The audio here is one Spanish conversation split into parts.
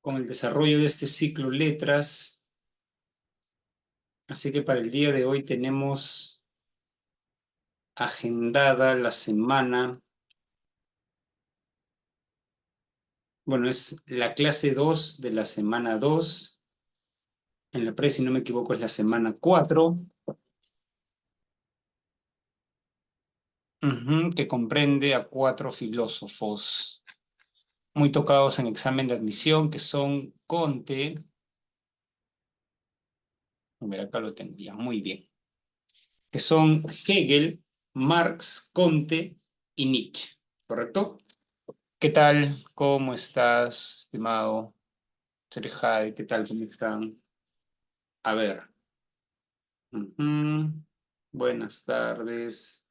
con el desarrollo de este ciclo letras. Así que para el día de hoy tenemos agendada la semana. Bueno, es la clase 2 de la semana 2. En la pre, si no me equivoco, es la semana 4, que comprende a 4 filósofos muy tocados en examen de admisión, que son Comte. A ver, acá lo tengo ya, muy bien. Que son Hegel, Marx, Comte y Nietzsche, ¿correcto? ¿Qué tal? ¿Cómo estás, estimado Sergey? ¿Qué tal? ¿Cómo están? A ver. Buenas tardes,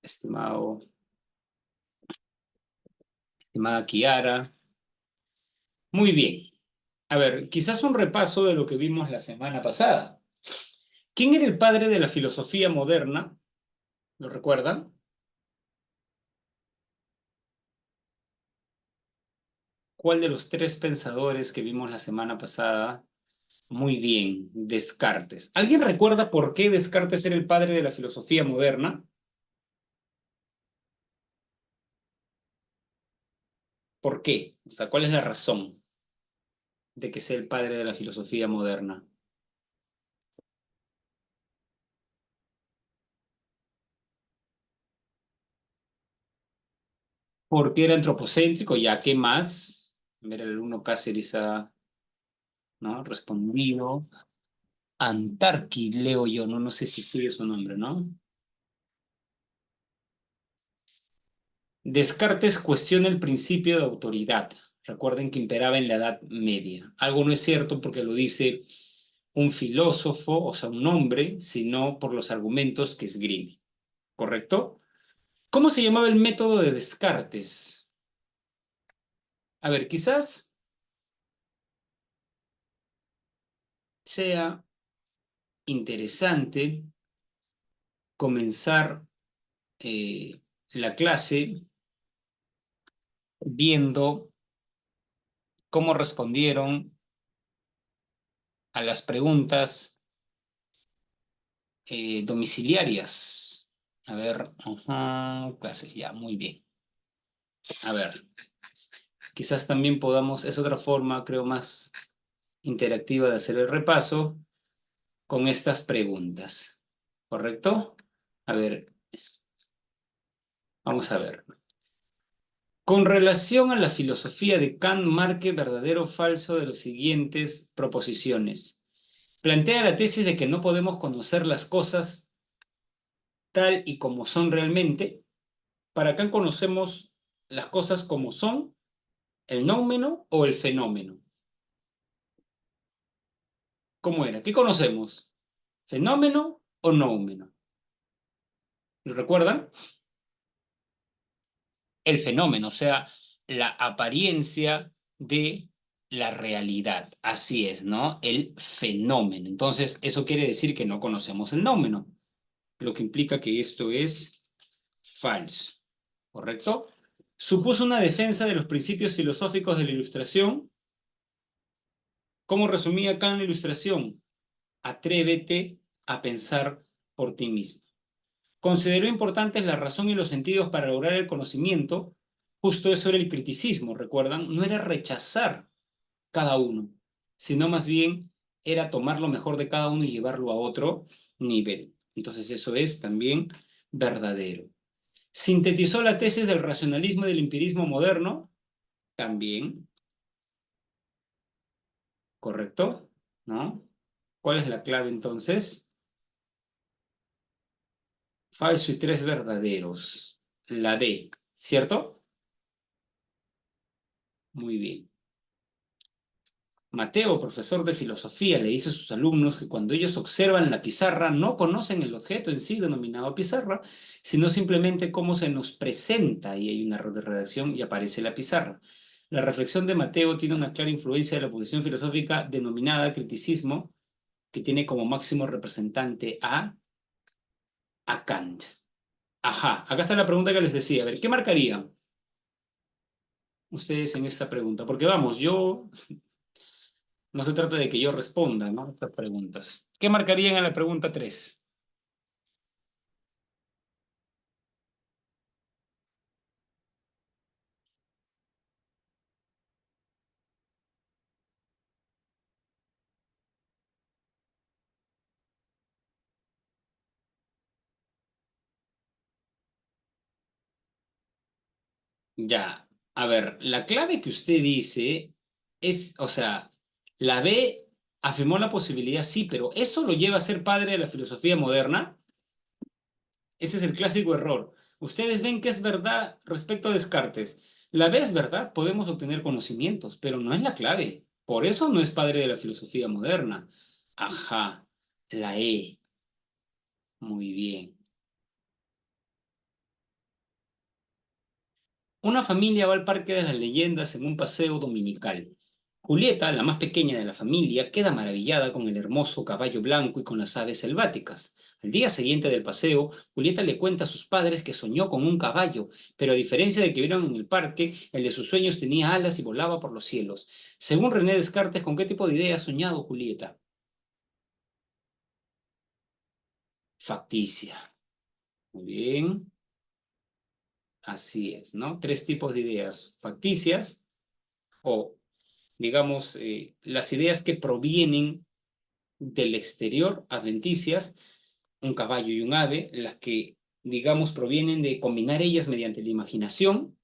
estimado, estimada Kiara. Muy bien. A ver, quizás un repaso de lo que vimos la semana pasada. ¿Quién era el padre de la filosofía moderna? ¿Lo recuerdan? ¿Cuál de los tres pensadores que vimos la semana pasada? Muy bien, Descartes. ¿Alguien recuerda por qué Descartes era el padre de la filosofía moderna? ¿Por qué? O sea, ¿cuál es la razón de que sea el padre de la filosofía moderna? Porque era antropocéntrico, ya que más, ver el alumno Cáceres ha, ¿no?, respondido. Antarqui, leo yo, no sé si sigue su nombre, ¿no? Descartes cuestiona el principio de autoridad. Recuerden que imperaba en la Edad Media. Algo no es cierto porque lo dice un filósofo, o sea, un hombre, sino por los argumentos que esgrime. ¿Correcto? ¿Cómo se llamaba el método de Descartes? A ver, quizás sea interesante comenzar la clase viendo cómo respondieron a las preguntas domiciliarias. A ver, clase, ya, muy bien. A ver, quizás también podamos, es otra forma, creo, más interactiva de hacer el repaso con estas preguntas. ¿Correcto? A ver, vamos a ver. Con relación a la filosofía de Kant, marque verdadero o falso de las siguientes proposiciones. Plantea la tesis de que no podemos conocer las cosas tal y como son realmente. Para Kant conocemos las cosas como son, el noumeno o el fenómeno. ¿Cómo era? ¿Qué conocemos? ¿Fenómeno o noumeno? ¿Lo recuerdan? El fenómeno, o sea, la apariencia de la realidad. Así es, ¿no? El fenómeno. Entonces, eso quiere decir que no conocemos el noumeno, lo que implica que esto es falso. ¿Correcto? Supuso una defensa de los principios filosóficos de la Ilustración. ¿Cómo resumía Kant la Ilustración? Atrévete a pensar por ti mismo. Consideró importantes la razón y los sentidos para lograr el conocimiento. Justo eso era el criticismo, ¿recuerdan? No era rechazar cada uno, sino más bien era tomar lo mejor de cada uno y llevarlo a otro nivel. Entonces eso es también verdadero. Sintetizó la tesis del racionalismo y del empirismo moderno, también, ¿correcto? ¿No? ¿Cuál es la clave entonces? Falso y tres verdaderos. La D, ¿cierto? Muy bien. Mateo, profesor de filosofía, le dice a sus alumnos que cuando ellos observan la pizarra no conocen el objeto en sí denominado pizarra, sino simplemente cómo se nos presenta, y hay un error de redacción y aparece la pizarra. La reflexión de Mateo tiene una clara influencia de la posición filosófica denominada criticismo, que tiene como máximo representante a Kant. Ajá, acá está la pregunta que les decía. A ver, ¿qué marcarían? ustedes en esta pregunta? Porque vamos, yo, no se trata de que yo responda, ¿no? Estas preguntas. ¿Qué marcarían en la pregunta 3? Ya, a ver, la clave que usted dice es, o sea, la B afirmó la posibilidad, sí, pero ¿eso lo lleva a ser padre de la filosofía moderna? Ese es el clásico error. Ustedes ven que es verdad respecto a Descartes. La B es verdad, podemos obtener conocimientos, pero no es la clave. Por eso no es padre de la filosofía moderna. Ajá, la E. Muy bien. Una familia va al Parque de las Leyendas en un paseo dominical. Julieta, la más pequeña de la familia, queda maravillada con el hermoso caballo blanco y con las aves selváticas. Al día siguiente del paseo, Julieta le cuenta a sus padres que soñó con un caballo, pero a diferencia de que vieron en el parque, el de sus sueños tenía alas y volaba por los cielos. Según René Descartes, ¿con qué tipo de idea ha soñado Julieta? Facticia. Muy bien, así es, ¿no? Tres tipos de ideas: facticias o digamos, las ideas que provienen del exterior, adventicias, un caballo y un ave, las que, digamos, provienen de combinar ellas mediante la imaginación,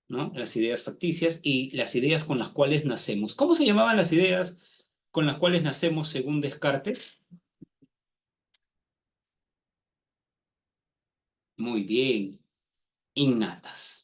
¿no? Las ideas facticias y las ideas con las cuales nacemos. ¿Cómo se llamaban las ideas con las cuales nacemos según Descartes? Muy bien, innatas.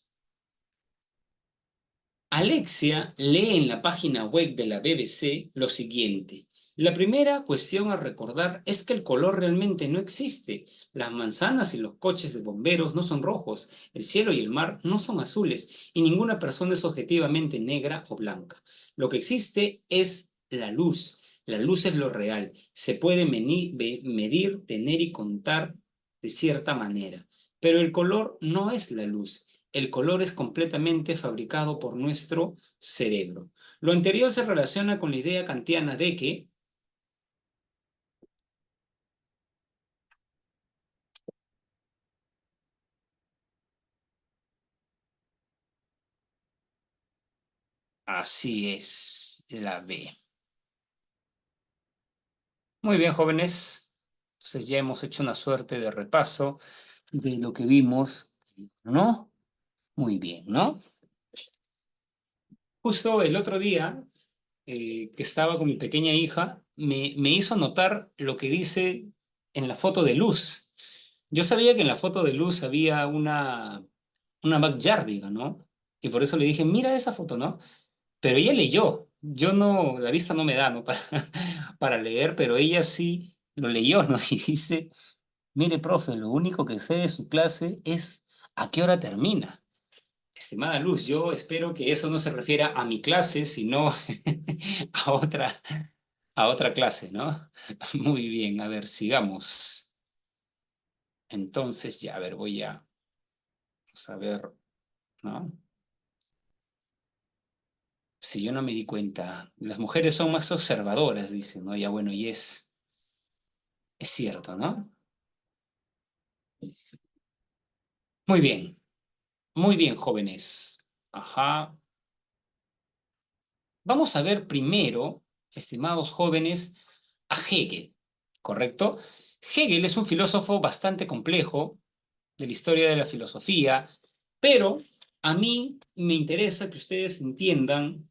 Alexia lee en la página web de la BBC lo siguiente. La primera cuestión a recordar es que el color realmente no existe. Las manzanas y los coches de bomberos no son rojos, el cielo y el mar no son azules, y ninguna persona es objetivamente negra o blanca. Lo que existe es la luz. La luz es lo real. Se puede medir, tener y contar de cierta manera. Pero el color no es la luz. El color es completamente fabricado por nuestro cerebro. Lo anterior se relaciona con la idea kantiana de que así es la B. Muy bien, jóvenes. Entonces ya hemos hecho una suerte de repaso de lo que vimos, ¿no? Muy bien, ¿no? Justo el otro día que estaba con mi pequeña hija, me hizo notar lo que dice en la foto de luz. Yo sabía que en la foto de luz había una backyardiga, ¿no? Y por eso le dije, mira esa foto, ¿no? Pero ella leyó. Yo no, la vista no me da, ¿no? Para leer, pero ella sí lo leyó, ¿no? Y dice, mire, profe, lo único que sé de su clase es a qué hora termina. Estimada Luz, yo espero que eso no se refiera a mi clase, sino a otra clase, ¿no? Muy bien, a ver, sigamos. Entonces, ya, a ver, vamos a ver, ¿no? Si yo no me di cuenta, las mujeres son más observadoras, dicen, ¿no? Ya bueno, y es cierto, ¿no? Muy bien, jóvenes. Ajá. Vamos a ver primero, estimados jóvenes, a Hegel, ¿correcto? Hegel es un filósofo bastante complejo de la historia de la filosofía, pero a mí me interesa que ustedes entiendan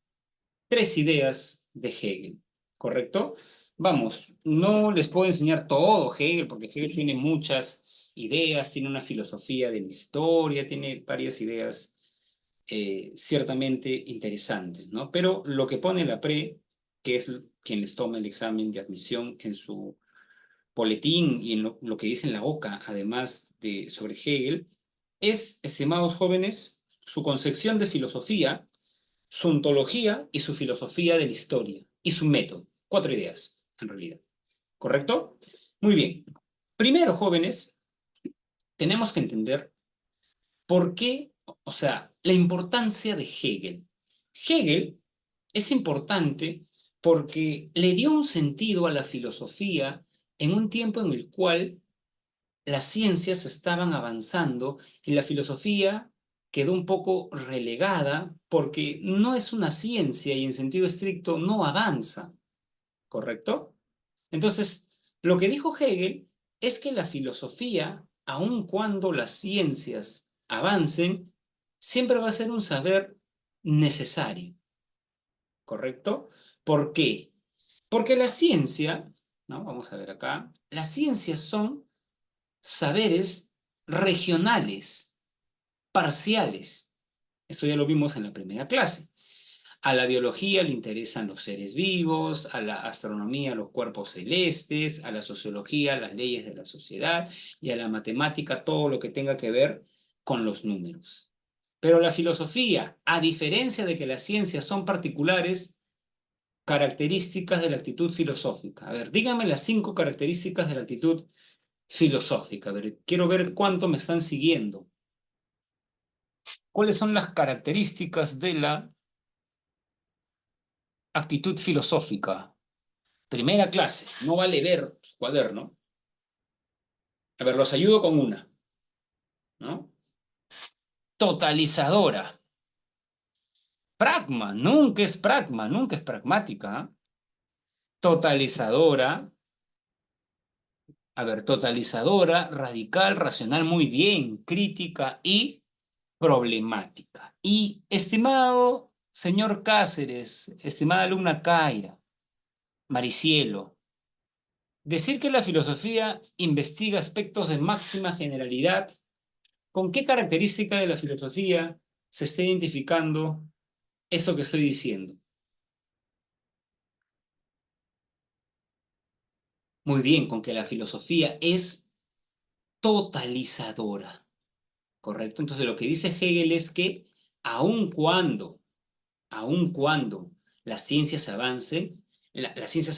tres ideas de Hegel, ¿correcto? Vamos, no les puedo enseñar todo Hegel, porque Hegel tiene muchas ideas, tiene una filosofía de la historia, tiene varias ideas ciertamente interesantes, ¿no? Pero lo que pone la PRE, que es quien les toma el examen de admisión en su boletín y en lo que dice en la OCA, además de sobre Hegel, es, estimados jóvenes, su concepción de filosofía, su ontología y su filosofía de la historia y su método. Cuatro ideas, en realidad. ¿Correcto? Muy bien. Primero, jóvenes, tenemos que entender por qué, o sea, la importancia de Hegel. Hegel es importante porque le dio un sentido a la filosofía en un tiempo en el cual las ciencias estaban avanzando y la filosofía quedó un poco relegada porque no es una ciencia y en sentido estricto no avanza, ¿correcto? Entonces, lo que dijo Hegel es que la filosofía, aun cuando las ciencias avancen, siempre va a ser un saber necesario, ¿correcto? ¿Por qué? Porque la ciencia, ¿no? Vamos a ver acá, las ciencias son saberes regionales, parciales. Esto ya lo vimos en la primera clase. A la biología le interesan los seres vivos, a la astronomía los cuerpos celestes, a la sociología las leyes de la sociedad y a la matemática todo lo que tenga que ver con los números. Pero la filosofía, a diferencia de que las ciencias son particulares, características de la actitud filosófica. A ver, dígame las 5 características de la actitud filosófica. A ver, quiero ver cuánto me están siguiendo. ¿Cuáles son las características de la actitud filosófica? Primera clase, no vale ver su cuaderno. A ver, los ayudo con una, ¿no? Totalizadora. Pragma, nunca es pragmática. ¿Eh? Totalizadora. A ver, totalizadora, radical, racional, muy bien, crítica y problemática. Y estimado señor Cáceres, estimada alumna Kaira, Maricielo, decir que la filosofía investiga aspectos de máxima generalidad. ¿Con qué característica de la filosofía se está identificando eso que estoy diciendo? Muy bien, con que la filosofía es totalizadora, ¿correcto? Entonces lo que dice Hegel es que aun cuando, aun cuando las ciencias avancen, las ciencias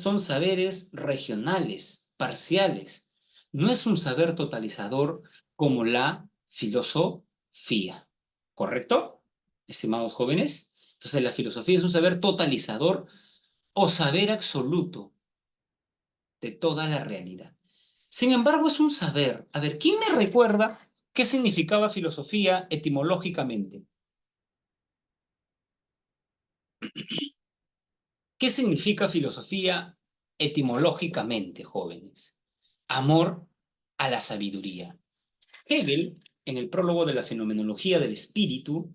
son saberes regionales, parciales. No es un saber totalizador como la filosofía. ¿Correcto? Estimados jóvenes. Entonces la filosofía es un saber totalizador o saber absoluto de toda la realidad. Sin embargo, es un saber. A ver, ¿quién me recuerda qué significaba filosofía etimológicamente? ¿Qué significa filosofía etimológicamente, jóvenes? Amor a la sabiduría. Hegel, en el prólogo de la fenomenología del espíritu,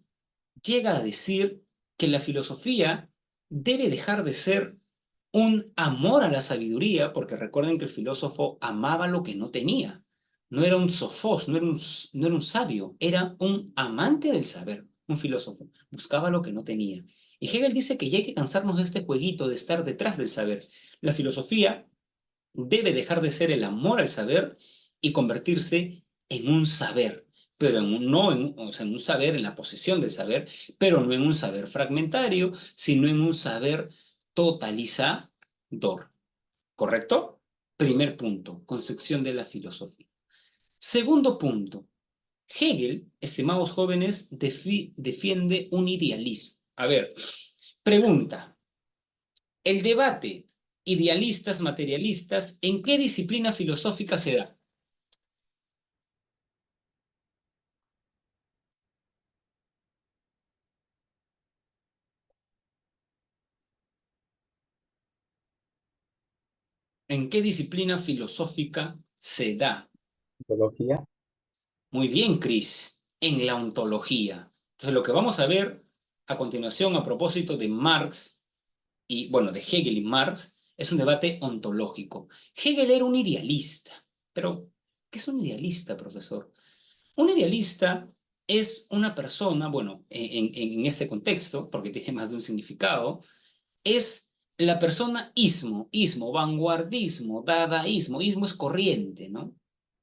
llega a decir que la filosofía debe dejar de ser un amor a la sabiduría, porque recuerden que el filósofo amaba lo que no tenía. No era un sofós, no era un sabio, era un amante del saber, un filósofo. Buscaba lo que no tenía. Y Hegel dice que ya hay que cansarnos de este jueguito de estar detrás del saber. La filosofía debe dejar de ser el amor al saber y convertirse en un saber, pero no en, o sea, en un saber, en la posesión del saber, pero no en un saber fragmentario, sino en un saber totalizador. ¿Correcto? Primer punto, concepción de la filosofía. Segundo punto, Hegel, estimados jóvenes, defiende un idealismo. A ver, pregunta, el debate idealistas, materialistas, ¿en qué disciplina filosófica se da? ¿En qué disciplina filosófica se da? Ontología. Muy bien, Chris, en la ontología. Entonces, lo que vamos a ver a continuación a propósito de Marx y, bueno, de Hegel y Marx, es un debate ontológico. Hegel era un idealista, pero ¿qué es un idealista, profesor? Un idealista es una persona, bueno, en este contexto, porque tiene más de un significado, es la persona ismo, vanguardismo, dadaísmo. Ismo es corriente, ¿no?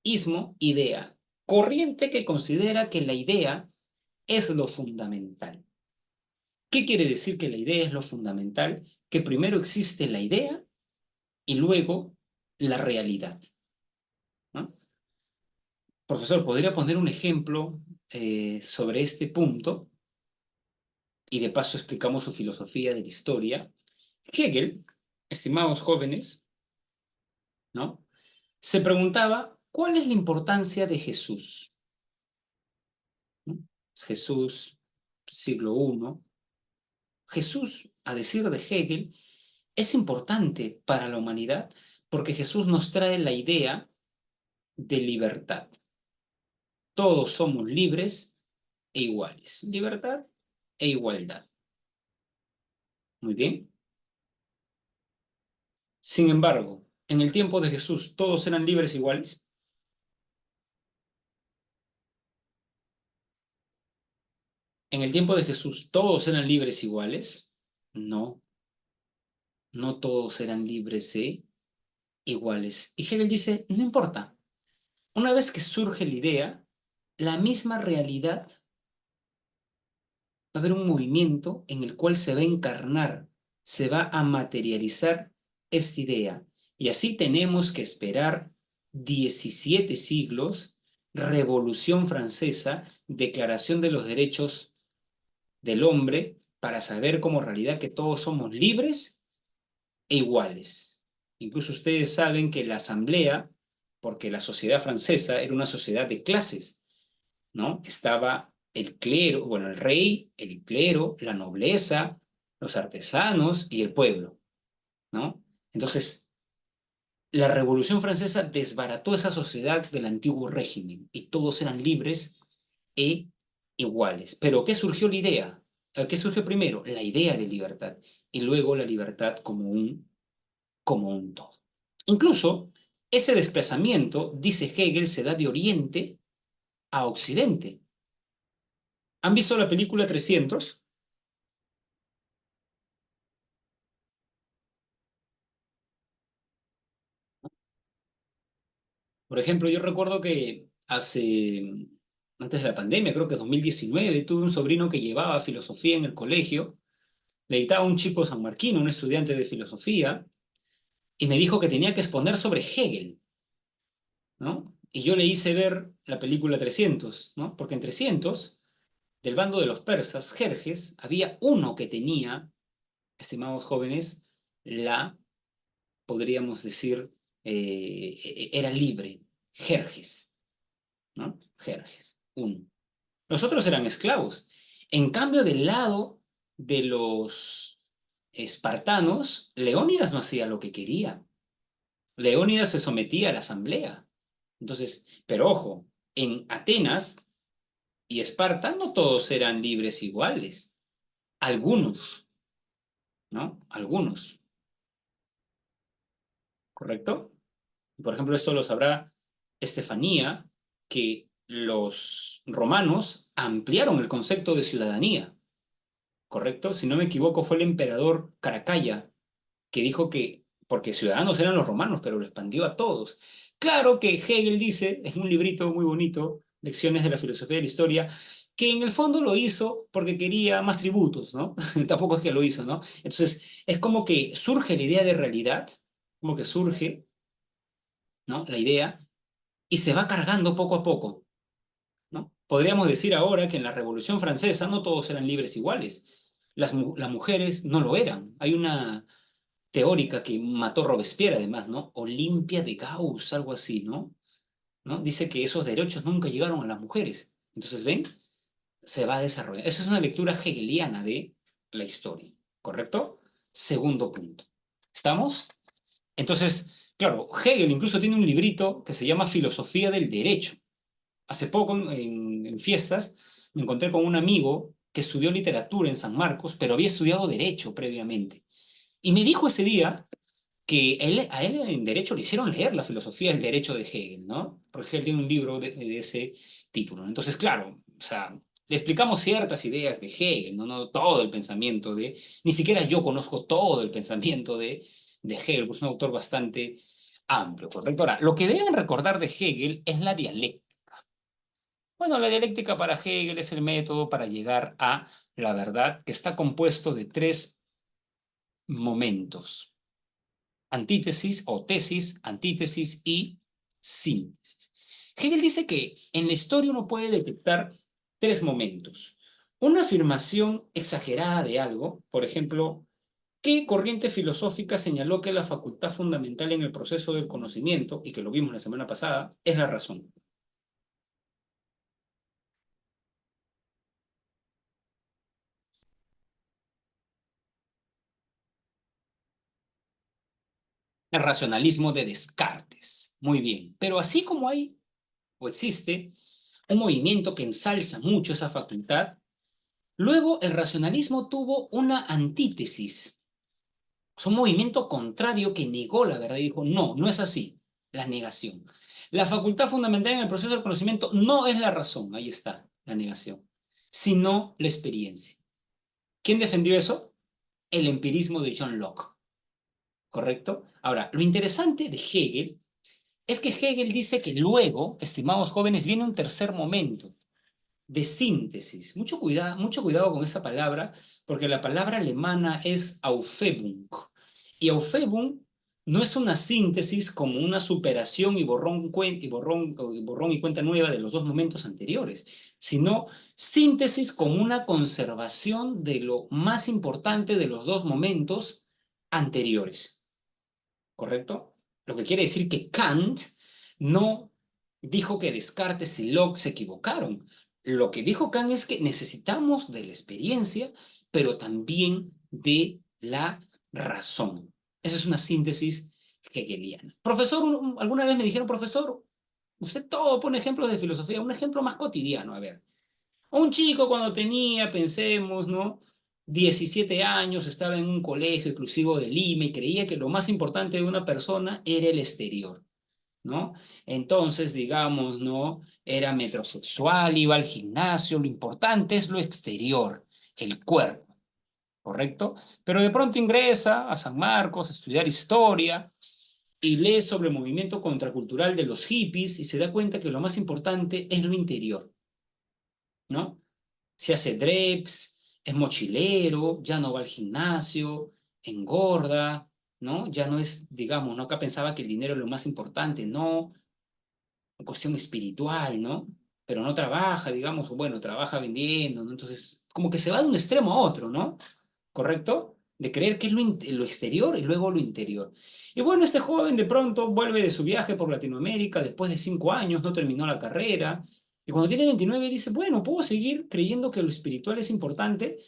Ismo, idea. Corriente que considera que la idea es lo fundamental. ¿Qué quiere decir que la idea es lo fundamental? Que primero existe la idea y luego la realidad, ¿no? Profesor, ¿podría poner un ejemplo sobre este punto? y de paso explicamos su filosofía de la historia, Hegel, estimados jóvenes, ¿no? Se preguntaba, ¿cuál es la importancia de Jesús? ¿No? Jesús, siglo I. Jesús, a decir de Hegel, es importante para la humanidad porque Jesús nos trae la idea de libertad. Todos somos libres e iguales. Libertad e igualdad. Muy bien. Sin embargo, en el tiempo de Jesús, ¿todos eran libres e iguales? En el tiempo de Jesús, ¿todos eran libres e iguales? No, no todos eran libres e iguales. Y Hegel dice, no importa. Una vez que surge la idea, la misma realidad va a haber un movimiento en el cual se va a encarnar, se va a materializar esta idea. Y así tenemos que esperar 17 siglos, Revolución Francesa, Declaración de los Derechos del Hombre, para saber como realidad que todos somos libres e iguales. Incluso ustedes saben que la Asamblea, porque la sociedad francesa era una sociedad de clases, ¿no? Estaba el clero, bueno, el rey, el clero, la nobleza, los artesanos y el pueblo, ¿no? Entonces, la Revolución Francesa desbarató esa sociedad del antiguo régimen y todos eran libres e iguales. Pero ¿qué surgió la idea? ¿Qué surgió primero? La idea de libertad y luego la libertad como un todo. Incluso ese desplazamiento, dice Hegel, se da de Oriente a Occidente. ¿Han visto la película 300? Por ejemplo, yo recuerdo que antes de la pandemia, creo que 2019, tuve un sobrino que llevaba filosofía en el colegio, le dictaba a un chico sanmarquino, un estudiante de filosofía, y me dijo que tenía que exponer sobre Hegel, ¿no? Y yo le hice ver la película 300, ¿no? Porque en 300, del bando de los persas, Jerjes, había uno que tenía, estimados jóvenes, podríamos decir, era libre, Jerjes, ¿no? Jerjes, uno. Los otros eran esclavos. En cambio, del lado de los espartanos, Leónidas no hacía lo que quería. Leónidas se sometía a la asamblea. Entonces, pero ojo, en Atenas y Esparta no todos eran libres iguales. Algunos, ¿no? Algunos, ¿correcto? Por ejemplo, esto lo sabrá Estefanía, que los romanos ampliaron el concepto de ciudadanía. ¿Correcto? Si no me equivoco, fue el emperador Caracalla que dijo que, porque ciudadanos eran los romanos, pero lo expandió a todos. Claro que Hegel dice, es un librito muy bonito, Lecciones de la Filosofía de la Historia, que en el fondo lo hizo porque quería más tributos, ¿no? Tampoco es que lo hizo, ¿no? Entonces, es como que surge la idea de realidad, como que surge, ¿no? La idea, y se va cargando poco a poco, ¿no? Podríamos decir ahora que en la Revolución Francesa no todos eran libres iguales. Las mujeres no lo eran. Hay una teórica que mató Robespierre, además, ¿no? Olimpia de Gauss, algo así, ¿no? ¿No? Dice que esos derechos nunca llegaron a las mujeres. Entonces, ¿ven? Se va a desarrollar. Esa es una lectura hegeliana de la historia, ¿correcto? Segundo punto. ¿Estamos? Entonces, claro, Hegel incluso tiene un librito que se llama Filosofía del Derecho. Hace poco en fiestas me encontré con un amigo que estudió literatura en San Marcos, pero había estudiado derecho previamente. Y me dijo ese día que a él en derecho le hicieron leer la filosofía del derecho de Hegel, ¿no? Porque Hegel tiene un libro de ese título. Entonces, claro, o sea, le explicamos ciertas ideas de Hegel, ¿no? No todo el pensamiento ni siquiera yo conozco todo el pensamiento de Hegel, pues es un autor bastante amplio, ¿correcto? Ahora, lo que deben recordar de Hegel es la dialéctica. Bueno, la dialéctica para Hegel es el método para llegar a la verdad que está compuesto de tres momentos: antítesis o tesis, antítesis y síntesis. Hegel dice que en la historia uno puede detectar tres momentos. Una afirmación exagerada de algo, por ejemplo, ¿qué corriente filosófica señaló que la facultad fundamental en el proceso del conocimiento, y que lo vimos la semana pasada, es la razón? El racionalismo de Descartes. Muy bien. Pero así como hay o existe un movimiento que ensalza mucho esa facultad, luego el racionalismo tuvo una antítesis. Es un movimiento contrario que negó la verdad y dijo, no, no es así. La negación. La facultad fundamental en el proceso del conocimiento no es la razón, ahí está, la negación, sino la experiencia. ¿Quién defendió eso? El empirismo de John Locke, ¿correcto? Ahora, lo interesante de Hegel es que Hegel dice que luego, estimados jóvenes, viene un tercer momento de síntesis. Mucho cuidado con esta palabra, porque la palabra alemana es Aufhebung. Y Aufhebung no es una síntesis como una superación y borrón y cuenta nueva de los dos momentos anteriores, sino síntesis como una conservación de lo más importante de los dos momentos anteriores. ¿Correcto? Lo que quiere decir que Kant no dijo que Descartes y Locke se equivocaron. Lo que dijo Kant es que necesitamos de la experiencia, pero también de la razón. Esa es una síntesis hegeliana. Profesor, alguna vez me dijeron, profesor, usted todo pone ejemplos de filosofía, un ejemplo más cotidiano, a ver. Un chico cuando tenía, pensemos, ¿no? 17 años, estaba en un colegio exclusivo de Lima y creía que lo más importante de una persona era el exterior, ¿no? Entonces, digamos, ¿no? Era metrosexual, iba al gimnasio, lo importante es lo exterior, el cuerpo, ¿correcto? Pero de pronto ingresa a San Marcos a estudiar historia y lee sobre el movimiento contracultural de los hippies y se da cuenta que lo más importante es lo interior, ¿no? Se hace dreps, es mochilero, ya no va al gimnasio, engorda, ¿no? Ya no es, digamos, ¿no? Acá pensaba que el dinero es lo más importante, no, cuestión espiritual, ¿no? Pero no trabaja, digamos, o bueno, trabaja vendiendo, ¿no? Entonces, como que se va de un extremo a otro, ¿no? ¿Correcto? De creer que es lo exterior y luego lo interior. Y bueno, este joven de pronto vuelve de su viaje por Latinoamérica después de 5 años, no terminó la carrera, y cuando tiene 29 dice, bueno, puedo seguir creyendo que lo espiritual es importante,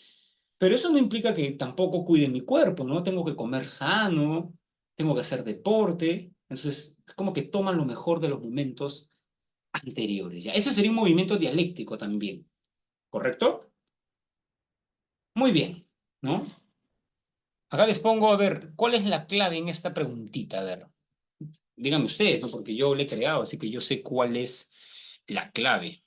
pero eso no implica que tampoco cuide mi cuerpo, ¿no? Tengo que comer sano, tengo que hacer deporte, entonces es como que toman lo mejor de los momentos anteriores, ¿ya? Ese sería un movimiento dialéctico también, ¿correcto? Muy bien, ¿no? Acá les pongo, a ver, ¿cuál es la clave en esta preguntita? A ver, díganme ustedes, ¿no? Porque yo le he creado, así que yo sé cuál es la clave.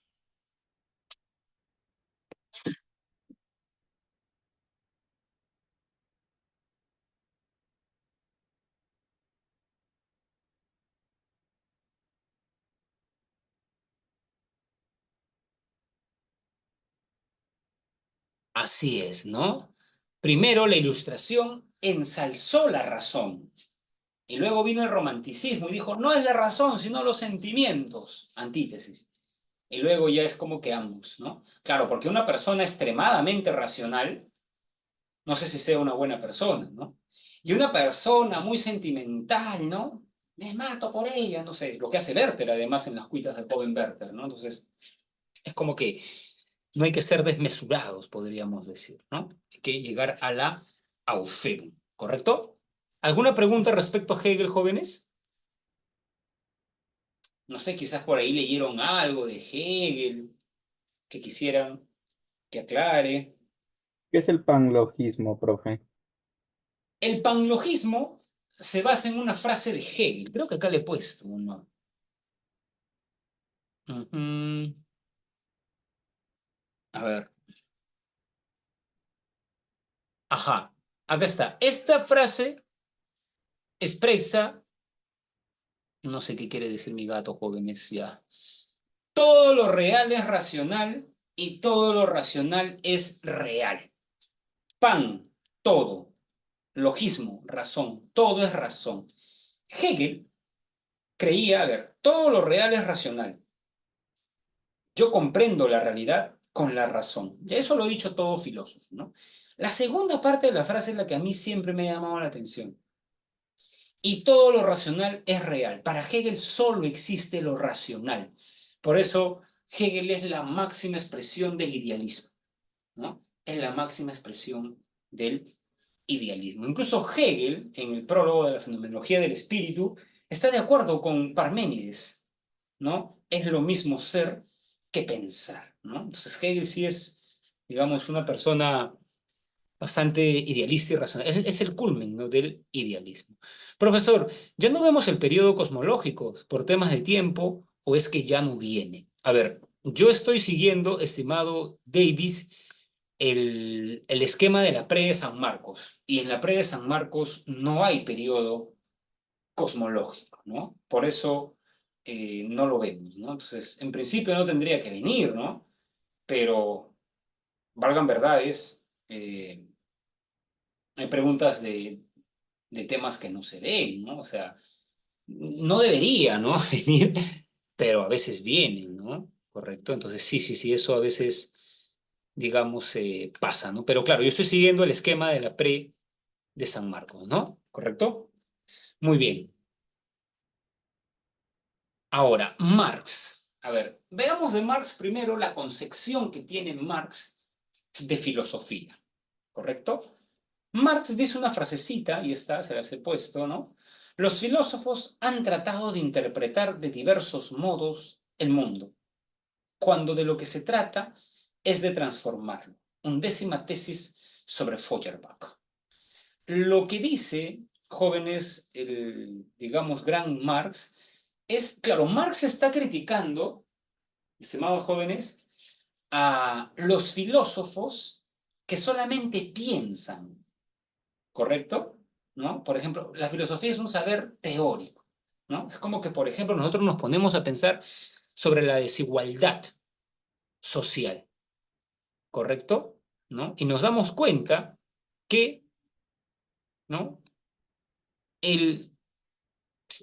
Así es, ¿no? Primero la ilustración ensalzó la razón y luego vino el romanticismo y dijo, no es la razón, sino los sentimientos, antítesis. Y luego ya es como que ambos, ¿no? Claro, porque una persona extremadamente racional, no sé si sea una buena persona, ¿no? Y una persona muy sentimental, ¿no? Me mato por ella, no sé, lo que hace Werther además en las cuitas del joven Werther, ¿no? Entonces, es como que no hay que ser desmesurados, podríamos decir, ¿no? Hay que llegar a la Aufhebung, ¿correcto? ¿Alguna pregunta respecto a Hegel, jóvenes? No sé, quizás por ahí leyeron algo de Hegel que quisieran que aclare. ¿Qué es el panlogismo, profe? El panlogismo se basa en una frase de Hegel, creo que acá le he puesto uno. Ujú. A ver, ajá, acá está. Esta frase expresa, no sé qué quiere decir mi gato, jóvenes, ya. Todo lo real es racional y todo lo racional es real. Pan, todo. Logismo, razón, todo es razón. Hegel creía, a ver, todo lo real es racional. Yo comprendo la realidad con la razón. Ya eso lo ha dicho todo filósofo, ¿no? La segunda parte de la frase es la que a mí siempre me ha llamado la atención. Y todo lo racional es real. Para Hegel solo existe lo racional. Por eso Hegel es la máxima expresión del idealismo, ¿no? Es la máxima expresión del idealismo. Incluso Hegel, en el prólogo de la fenomenología del espíritu, está de acuerdo con Parménides, ¿no? Es lo mismo ser que pensar, ¿no? Entonces Hegel sí es, digamos, una persona bastante idealista y racional. Es el culmen, ¿no?, del idealismo. Profesor, ¿ya no vemos el periodo cosmológico por temas de tiempo o es que ya no viene? A ver, yo estoy siguiendo, estimado Davis, el esquema de la pre de San Marcos, y en la pre de San Marcos no hay periodo cosmológico, ¿no? Por eso no lo vemos, ¿no? Entonces, en principio no tendría que venir, ¿no? Pero, valgan verdades, hay preguntas de temas que no se ven, ¿no? O sea, no debería, ¿no?, venir, pero a veces vienen, ¿no? ¿Correcto? Entonces, sí, sí, sí, eso a veces, digamos, pasa, ¿no? Pero claro, yo estoy siguiendo el esquema de la pre de San Marcos, ¿no? ¿Correcto? Muy bien. Ahora, Marx. A ver, veamos de Marx primero la concepción que tiene Marx de filosofía, ¿correcto? Marx dice una frasecita, y esta se las he puesto, ¿no? Los filósofos han tratado de interpretar de diversos modos el mundo, cuando de lo que se trata es de transformarlo. Undécima tesis sobre Feuerbach. Lo que dice, jóvenes, el, digamos, gran Marx, es, claro, Marx está criticando, estimados jóvenes, a los filósofos que solamente piensan, ¿correcto? ¿No? Por ejemplo, la filosofía es un saber teórico, ¿no? Es como que, por ejemplo, nosotros nos ponemos a pensar sobre la desigualdad social, ¿correcto? ¿No? Y nos damos cuenta que, ¿no?, el,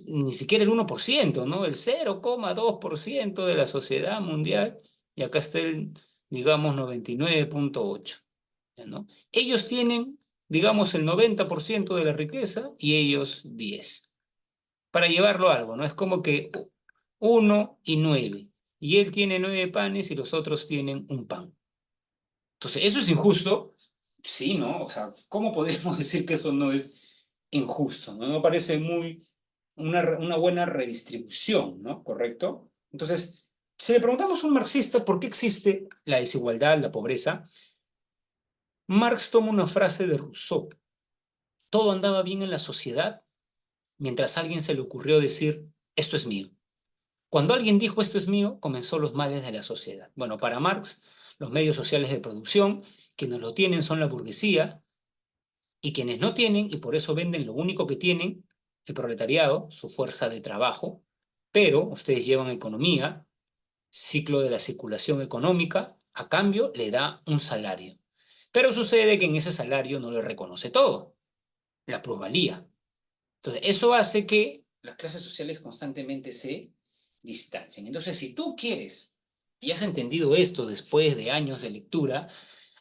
ni siquiera el 1%, ¿no? El 0,2% de la sociedad mundial, y acá está el, digamos, 99,8, ¿no? Ellos tienen, digamos, el 90% de la riqueza y ellos 10. Para llevarlo a algo, ¿no? Es como que 1 y 9, y él tiene 9 panes y los otros tienen un pan. Entonces, ¿eso es injusto? Sí, ¿no? O sea, ¿cómo podemos decir que eso no es injusto? ¿No? No parece muy una buena redistribución, ¿no? ¿Correcto? Entonces, si le preguntamos a un marxista por qué existe la desigualdad, la pobreza, Marx toma una frase de Rousseau. Todo andaba bien en la sociedad mientras a alguien se le ocurrió decir, esto es mío. Cuando alguien dijo esto es mío, comenzó los males de la sociedad. Bueno, para Marx, los medios sociales de producción, quienes lo tienen son la burguesía, y quienes no tienen, y por eso venden lo único que tienen, el proletariado, su fuerza de trabajo, pero ustedes llevan economía, ciclo de la circulación económica, a cambio le da un salario. Pero sucede que en ese salario no le reconoce todo, la plusvalía. Entonces, eso hace que las clases sociales constantemente se distancien. Entonces, si tú quieres, y has entendido esto después de años de lectura,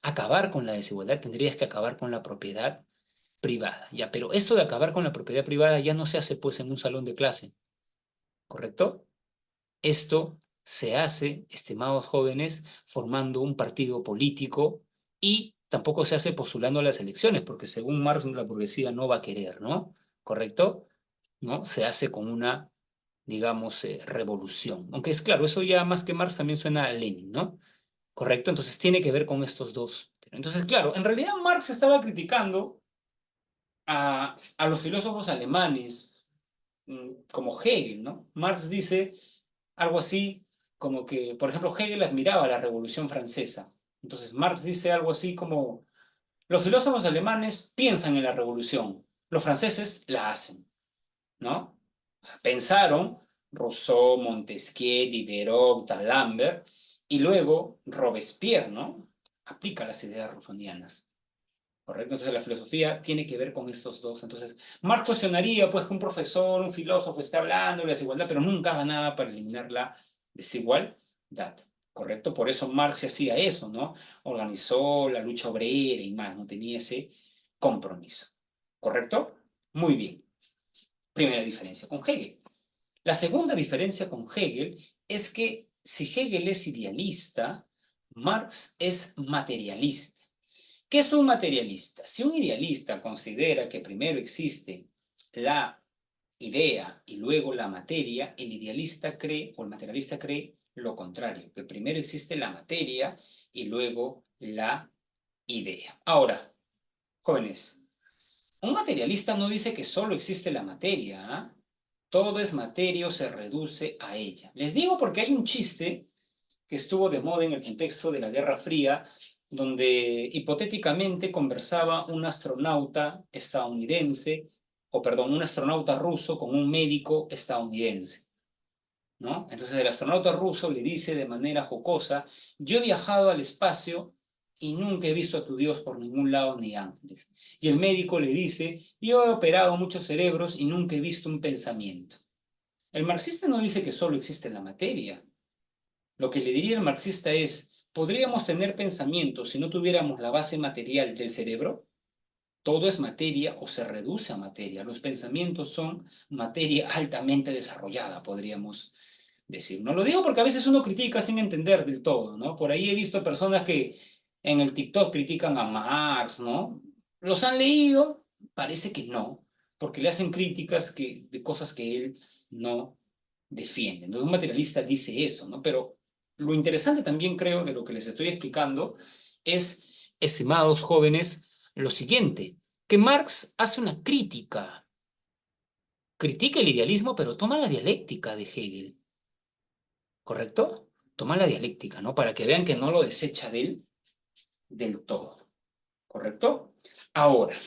acabar con la desigualdad, tendrías que acabar con la propiedad privada, ya, pero esto de acabar con la propiedad privada ya no se hace pues en un salón de clase, ¿correcto? Esto se hace, estimados jóvenes, formando un partido político, y tampoco se hace postulando a las elecciones, porque según Marx la burguesía no va a querer, ¿no? ¿Correcto? ¿No? Se hace con una, digamos, revolución. Aunque es claro, eso ya más que Marx también suena a Lenin, ¿no? ¿Correcto? Entonces tiene que ver con estos dos. Entonces, claro, en realidad Marx estaba criticando a los filósofos alemanes, como Hegel, ¿no? Marx dice algo así como que, por ejemplo, Hegel admiraba la Revolución Francesa. Entonces, Marx dice algo así como, los filósofos alemanes piensan en la revolución, los franceses la hacen, ¿no? O sea, pensaron Rousseau, Montesquieu, Diderot, D'Alembert, y luego Robespierre, ¿no? Aplica las ideas rousseauianas. ¿Correcto? Entonces la filosofía tiene que ver con estos dos. Entonces, Marx cuestionaría pues que un profesor, un filósofo esté hablando de la desigualdad, pero nunca haga nada para eliminar la desigualdad. ¿correcto? Por eso Marx hacía eso, ¿no? Organizó la lucha obrera y más, no tenía ese compromiso, ¿correcto? Muy bien. Primera diferencia con Hegel. La segunda diferencia con Hegel es que si Hegel es idealista, Marx es materialista. ¿Qué es un materialista? Si un idealista considera que primero existe la idea y luego la materia, el idealista cree o el materialista cree lo contrario, que primero existe la materia y luego la idea. Ahora, jóvenes, un materialista no dice que solo existe la materia, ¿ah? Todo es materia o se reduce a ella. Les digo porque hay un chiste que estuvo de moda en el contexto de la Guerra Fría, donde hipotéticamente conversaba un astronauta estadounidense, o perdón, un astronauta ruso con un médico estadounidense, ¿no? Entonces el astronauta ruso le dice de manera jocosa, yo he viajado al espacio y nunca he visto a tu Dios por ningún lado ni ángeles. Y el médico le dice, yo he operado muchos cerebros y nunca he visto un pensamiento. El marxista no dice que solo existe la materia. Lo que le diría el marxista es, ¿podríamos tener pensamientos si no tuviéramos la base material del cerebro? Todo es materia o se reduce a materia. Los pensamientos son materia altamente desarrollada, podríamos decir. No lo digo porque a veces uno critica sin entender del todo, ¿no? Por ahí he visto personas que en el TikTok critican a Marx, ¿no? ¿Los han leído? Parece que no, porque le hacen críticas de cosas que él no defiende. Entonces un materialista dice eso, ¿no? Pero lo interesante también creo de lo que les estoy explicando es, estimados jóvenes, lo siguiente, que Marx hace una crítica, critica el idealismo, pero toma la dialéctica de Hegel. ¿Correcto? Toma la dialéctica, ¿no? Para que vean que no lo desecha del todo, ¿correcto? Ahora,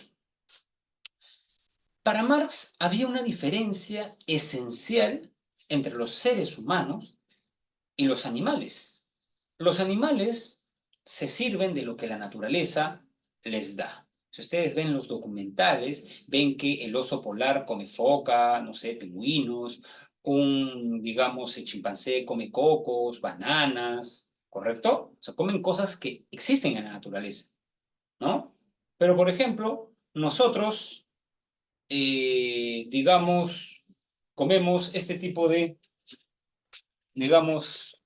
para Marx había una diferencia esencial entre los seres humanos y los animales. Los animales se sirven de lo que la naturaleza les da. Si ustedes ven los documentales, ven que el oso polar come foca, no sé, pingüinos, digamos, el chimpancé come cocos, bananas, ¿correcto? O sea, comen cosas que existen en la naturaleza, ¿no? Pero, por ejemplo, nosotros, digamos, comemos digamos,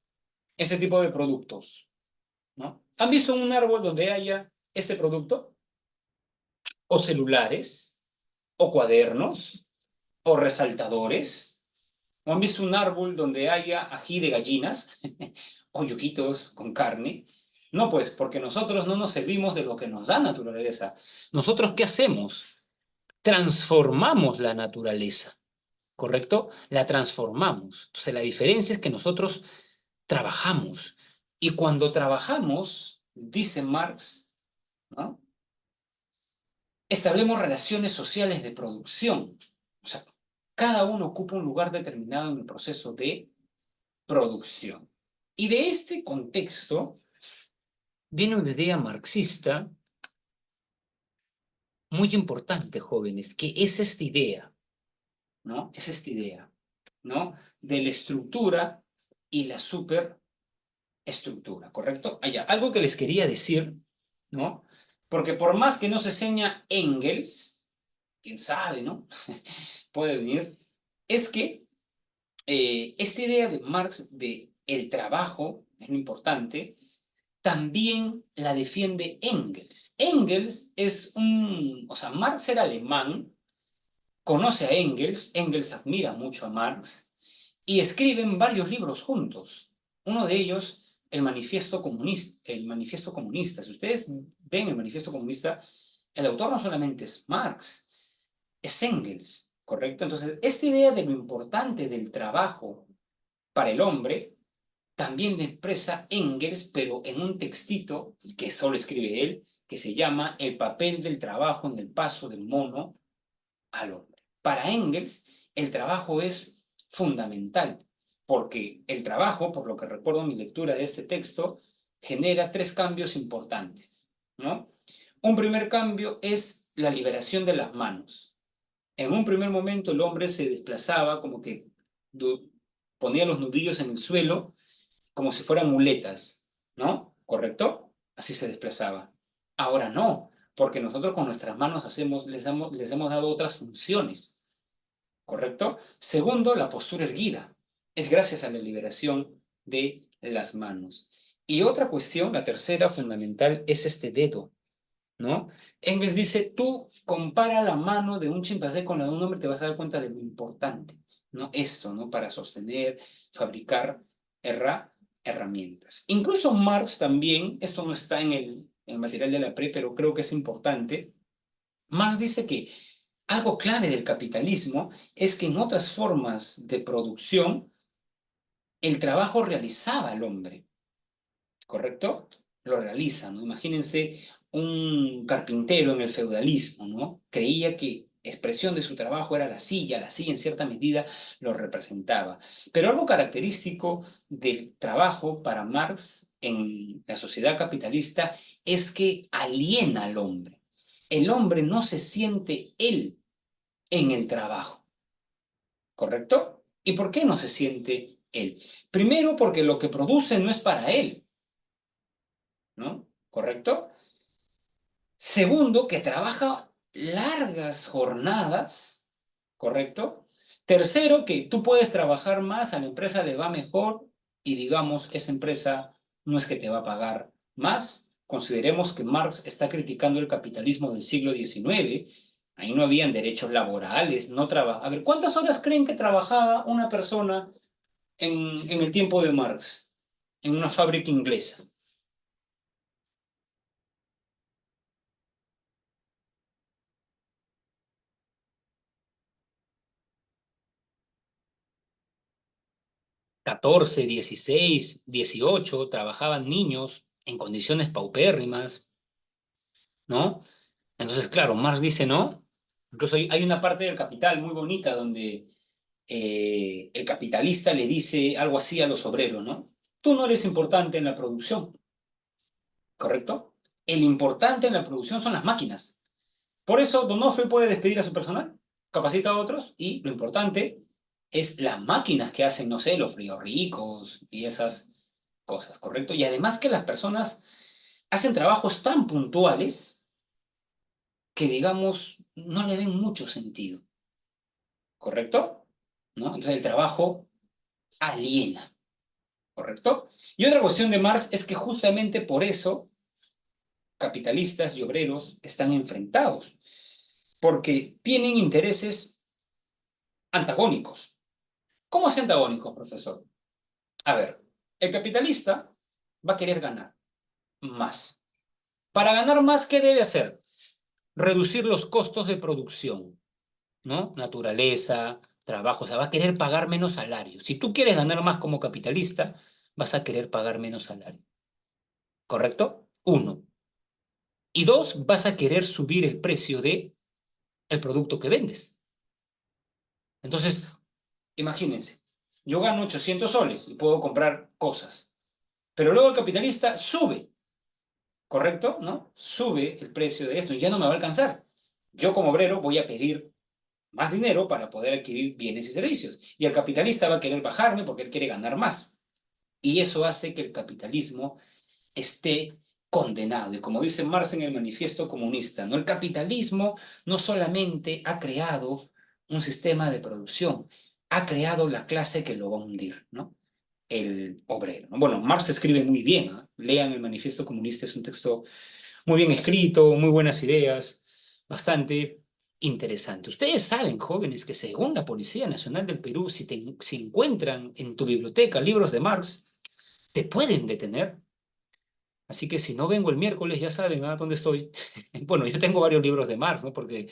este tipo de productos, ¿no? ¿Han visto un árbol donde haya este producto? O celulares, o cuadernos, o resaltadores. ¿O han visto un árbol donde haya ají de gallinas o yuquitos con carne? No, pues, porque nosotros no nos servimos de lo que nos da naturaleza. ¿Nosotros qué hacemos? Transformamos la naturaleza, ¿correcto? La transformamos. Entonces, la diferencia es que nosotros trabajamos. Y cuando trabajamos, dice Marx, ¿no? Establemos relaciones sociales de producción. O sea, cada uno ocupa un lugar determinado en el proceso de producción. Y de este contexto viene una idea marxista muy importante, jóvenes, que es esta idea, ¿no? Es esta idea, ¿no? De la estructura y la superestructura, ¿correcto? Allá, algo que les quería decir, ¿no? Porque por más que no se enseña Engels, quién sabe, ¿no? Puede venir, es que esta idea de Marx de el trabajo, es lo importante, también la defiende Engels. Engels o sea, Marx era alemán, conoce a Engels, Engels admira mucho a Marx y escriben varios libros juntos. Uno de ellos, el Manifiesto Comunista. El Manifiesto Comunista. Si ustedes ven el Manifiesto Comunista, el autor no solamente es Marx, es Engels, ¿correcto? Entonces, esta idea de lo importante del trabajo para el hombre también lo expresa Engels, pero en un textito que solo escribe él, que se llama El papel del trabajo en el paso del mono al hombre. Para Engels, el trabajo es fundamental, porque el trabajo, por lo que recuerdo mi lectura de este texto, genera tres cambios importantes, ¿no? Un primer cambio es la liberación de las manos. En un primer momento el hombre se desplazaba como que ponía los nudillos en el suelo como si fueran muletas, ¿no? ¿Correcto? Así se desplazaba. Ahora no, porque nosotros con nuestras manos les hemos dado otras funciones, ¿correcto? Segundo, la postura erguida. Es gracias a la liberación de las manos. Y otra cuestión, la tercera fundamental, es este dedo, ¿no? Engels dice, tú compara la mano de un chimpancé con la de un hombre, te vas a dar cuenta de lo importante, ¿no? Esto, ¿no? Para sostener, fabricar herramientas. Incluso Marx también, esto no está en el material de la PRE, pero creo que es importante. Marx dice que algo clave del capitalismo es que en otras formas de producción el trabajo realizaba al hombre, ¿correcto? Lo realiza, ¿no? Imagínense un carpintero en el feudalismo, ¿no? Creía que expresión de su trabajo era la silla en cierta medida lo representaba. Pero algo característico del trabajo para Marx en la sociedad capitalista es que aliena al hombre. El hombre no se siente él en el trabajo, ¿correcto? ¿Y por qué no se siente él? Primero, porque lo que produce no es para él, ¿no? ¿Correcto? Segundo, que trabaja largas jornadas, ¿correcto? Tercero, que tú puedes trabajar más, a la empresa le va mejor y digamos, esa empresa no es que te va a pagar más. Consideremos que Marx está criticando el capitalismo del siglo XIX. Ahí no habían derechos laborales, no traba. A ver, ¿cuántas horas creen que trabajaba una persona en el tiempo de Marx en una fábrica inglesa? 14, 16, 18, trabajaban niños en condiciones paupérrimas, ¿no? Entonces, claro, Marx dice, no. Incluso hay una parte del Capital muy bonita donde el capitalista le dice algo así a los obreros, ¿no? Tú no eres importante en la producción, ¿correcto? El importante en la producción son las máquinas. Por eso Donofrio puede despedir a su personal, capacita a otros y lo importante es las máquinas que hacen, no sé, los fríos ricos y esas cosas, ¿correcto? Y además que las personas hacen trabajos tan puntuales que, digamos, no le ven mucho sentido, ¿correcto? ¿No? Entonces el trabajo aliena, ¿correcto? Y otra cuestión de Marx es que justamente por eso capitalistas y obreros están enfrentados, porque tienen intereses antagónicos. ¿Cómo es antagónicos, profesor? A ver, el capitalista va a querer ganar más. Para ganar más, ¿qué debe hacer? Reducir los costos de producción, ¿no? Naturaleza, trabajo, o sea, va a querer pagar menos salario. Si tú quieres ganar más como capitalista, vas a querer pagar menos salario, ¿correcto? Uno. Y dos, vas a querer subir el precio de el producto que vendes. Entonces, imagínense, yo gano 800 soles y puedo comprar cosas, pero luego el capitalista sube, ¿correcto? ¿No? Sube el precio de esto y ya no me va a alcanzar. Yo como obrero voy a pedir más dinero para poder adquirir bienes y servicios. Y el capitalista va a querer bajarme porque él quiere ganar más. Y eso hace que el capitalismo esté condenado. Y como dice Marx en el Manifiesto Comunista, ¿no? El capitalismo no solamente ha creado un sistema de producción, ha creado la clase que lo va a hundir, ¿no? El obrero, ¿no? Bueno, Marx escribe muy bien, ¿eh? Lean el Manifiesto Comunista, es un texto muy bien escrito, muy buenas ideas, bastante interesante. Ustedes saben, jóvenes, que según la Policía Nacional del Perú, si encuentran en tu biblioteca libros de Marx, te pueden detener. Así que si no vengo el miércoles, ya saben a dónde estoy. Bueno, yo tengo varios libros de Marx, ¿no? Porque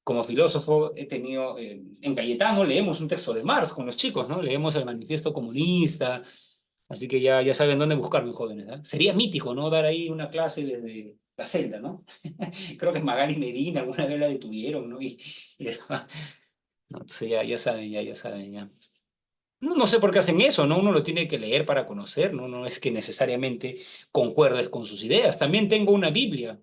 como filósofo he tenido, en Cayetano leemos un texto de Marx con los chicos, ¿no? Leemos el Manifiesto Comunista, así que ya saben dónde buscarme, jóvenes, ¿eh? Sería mítico, ¿no? Dar ahí una clase desde la celda, ¿no? Creo que Magali Medina alguna vez la detuvieron, ¿no? Y no, entonces ya saben, ya saben, ya. No sé por qué hacen eso, ¿no? Uno lo tiene que leer para conocer, ¿no? No es que necesariamente concuerdes con sus ideas. También tengo una Biblia.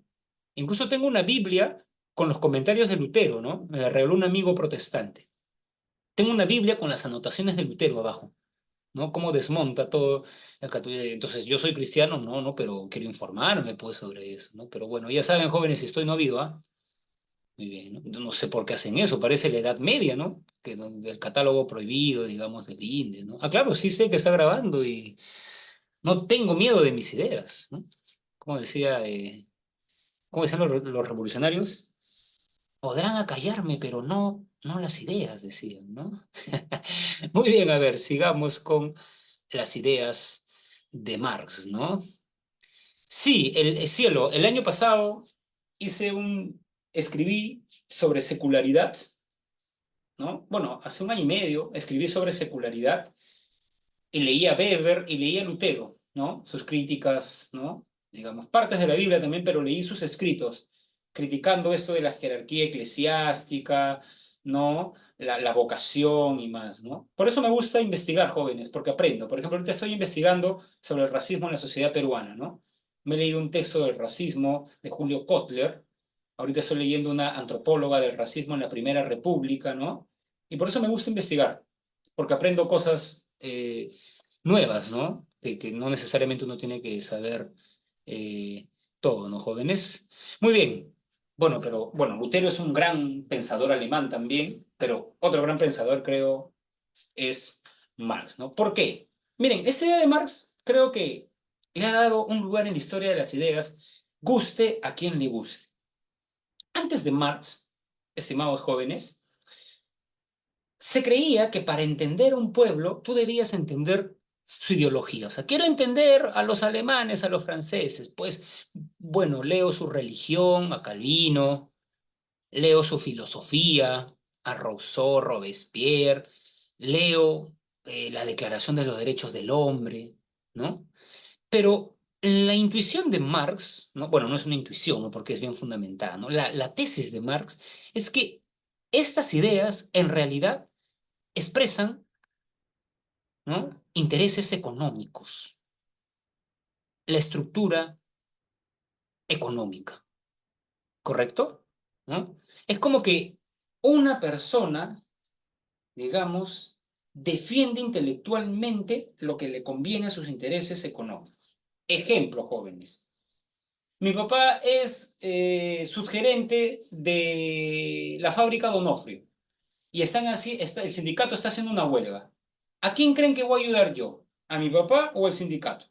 Incluso tengo una Biblia con los comentarios de Lutero, ¿no? Me la regaló un amigo protestante. Tengo una Biblia con las anotaciones de Lutero abajo. ¿no? Cómo desmonta todo el catolicismo. Entonces, yo soy cristiano, no, no, pero quiero informarme, pues, sobre eso, ¿no? Pero bueno, ya saben, jóvenes, si estoy no habido, ¿ah? Muy bien, ¿no? Yo no sé por qué hacen eso, parece la Edad Media, ¿no? Que donde el catálogo prohibido, digamos, del INDE, ¿no? Ah, claro, sí sé que está grabando y no tengo miedo de mis ideas, ¿no? Como decía, ¿cómo decían los revolucionarios? Podrán acallarme, pero no, no las ideas, decían, ¿no? Muy bien, a ver, sigamos con las ideas de Marx, ¿no? Sí, el cielo, el año pasado escribí sobre secularidad, ¿no? Bueno, hace un año y medio escribí sobre secularidad y leía Weber y leía Lutero, ¿no? Sus críticas, ¿no? Digamos, partes de la Biblia también, pero leí sus escritos, criticando esto de la jerarquía eclesiástica, ¿no? La vocación y más, ¿no? Por eso me gusta investigar, jóvenes, porque aprendo. Por ejemplo, ahorita estoy investigando sobre el racismo en la sociedad peruana, ¿no? Me he leído un texto del racismo de Julio Kotler. Ahorita estoy leyendo una antropóloga del racismo en la Primera República, ¿no? Y por eso me gusta investigar, porque aprendo cosas nuevas, ¿no? Que no necesariamente uno tiene que saber eh, todo, ¿no, jóvenes? Muy bien. Bueno, pero bueno, Lutero es un gran pensador alemán también, pero otro gran pensador creo es Marx, ¿no? ¿Por qué? Miren, esta idea de Marx creo que le ha dado un lugar en la historia de las ideas, guste a quien le guste. Antes de Marx, estimados jóvenes, se creía que para entender un pueblo tú debías entender su ideología. O sea, quiero entender a los alemanes, a los franceses. Pues, bueno, leo su religión, a Calvino, leo su filosofía, a Rousseau, Robespierre, leo la Declaración de los Derechos del Hombre, ¿no? Pero la intuición de Marx, ¿no? Bueno, no es una intuición, ¿no? Porque es bien fundamentada, ¿no? La tesis de Marx es que estas ideas en realidad expresan, ¿no? Intereses económicos, la estructura económica, ¿correcto? ¿No? Es como que una persona, digamos, defiende intelectualmente lo que le conviene a sus intereses económicos. Ejemplo, jóvenes. Mi papá es subgerente de la fábrica Donofrio y el sindicato está haciendo una huelga. ¿A quién creen que voy a ayudar yo? ¿A mi papá o al sindicato?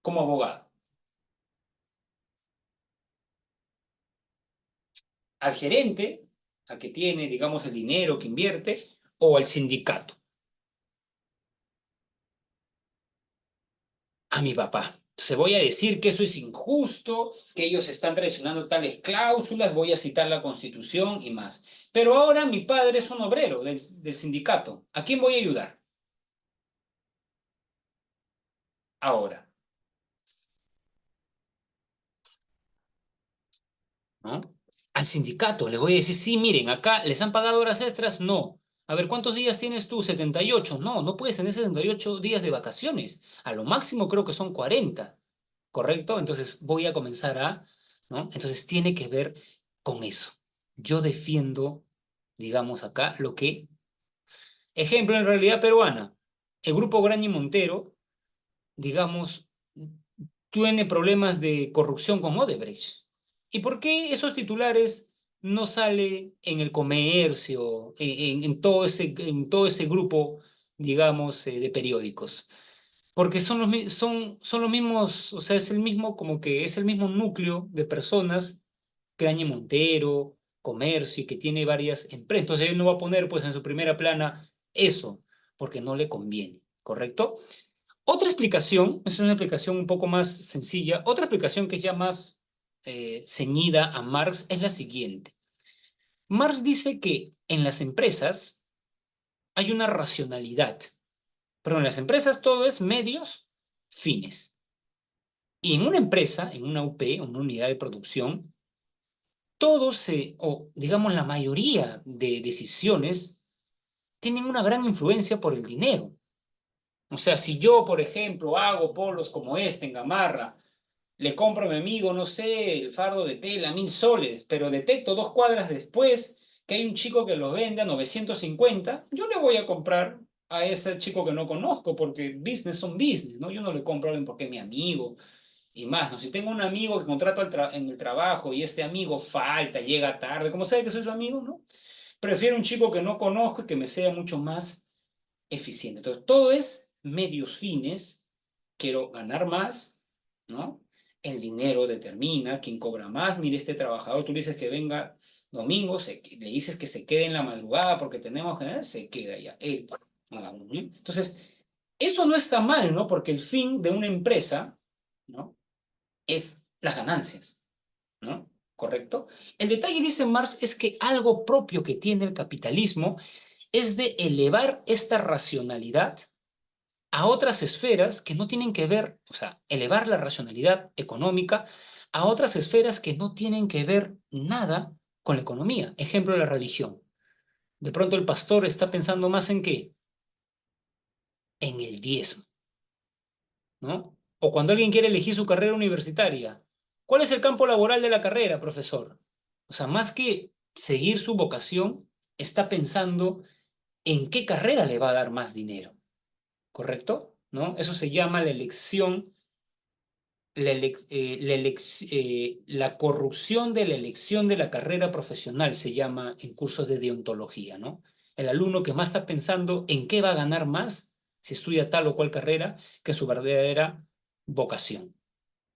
Como abogado. Al gerente, al que tiene, digamos, el dinero que invierte, o al sindicato, a mi papá. Entonces voy a decir que eso es injusto, que ellos están traicionando tales cláusulas, voy a citar la Constitución y más. Pero ahora mi padre es un obrero del sindicato. ¿A quién voy a ayudar? Ahora, ¿no? Al sindicato le voy a decir, sí, miren, acá les han pagado horas extras, no. A ver, ¿cuántos días tienes tú? 78. No, no puedes tener 78 días de vacaciones. A lo máximo creo que son 40. ¿Correcto? Entonces voy a comenzar ¿no? Entonces tiene que ver con eso. Yo defiendo, digamos acá, lo que, ejemplo en realidad peruana, el grupo Graña y Montero, digamos, tiene problemas de corrupción con Odebrecht. ¿Y por qué esos titulares no sale en el comercio, en todo ese grupo, digamos, de periódicos? Porque son los mismos, o sea, es el mismo, como que es el mismo núcleo de personas, Graña y Montero, comercio, y que tiene varias empresas. Entonces él no va a poner pues en su primera plana eso, porque no le conviene, ¿correcto? Otra explicación, es una explicación un poco más sencilla, otra explicación que es ya más ceñida a Marx es la siguiente. Marx dice que en las empresas hay una racionalidad, pero en las empresas todo es medios, fines. Y en una empresa, en una UP, una unidad de producción, o digamos la mayoría de decisiones tienen una gran influencia por el dinero. O sea, si yo, por ejemplo, hago polos como este en Gamarra, le compro a mi amigo, no sé, el fardo de tela, 1.000 soles, pero detecto 2 cuadras después que hay un chico que lo vende a 950, yo le voy a comprar a ese chico que no conozco, porque business son business, ¿no? Yo no le compro a alguien porque es mi amigo y más, ¿no? Si tengo un amigo que contrato en el trabajo y este amigo falta, llega tarde, ¿cómo sabe que soy su amigo, no? Prefiero un chico que no conozco y que me sea mucho más eficiente. Entonces, todo es medios fines. Quiero ganar más, ¿no? El dinero determina quién cobra más. Mire, este trabajador, tú le dices que venga domingo, le dices que se quede en la madrugada porque tenemos que, se queda ya. Él, ¿no? Entonces, eso no está mal, ¿no? Porque el fin de una empresa, ¿no? Es las ganancias, ¿no? ¿Correcto? El detalle, dice Marx, es que algo propio que tiene el capitalismo es de elevar esta racionalidad a otras esferas que no tienen que ver, o sea, elevar la racionalidad económica a otras esferas que no tienen que ver nada con la economía. Ejemplo, la religión. De pronto el pastor está pensando más en qué, en el diezmo, ¿no? O cuando alguien quiere elegir su carrera universitaria, ¿cuál es el campo laboral de la carrera, profesor? O sea, más que seguir su vocación, está pensando en qué carrera le va a dar más dinero, ¿correcto? ¿No? Eso se llama la elección, la corrupción de la elección de la carrera profesional, se llama en cursos de deontología, ¿no? El alumno que más está pensando en qué va a ganar más si estudia tal o cual carrera que su verdadera vocación,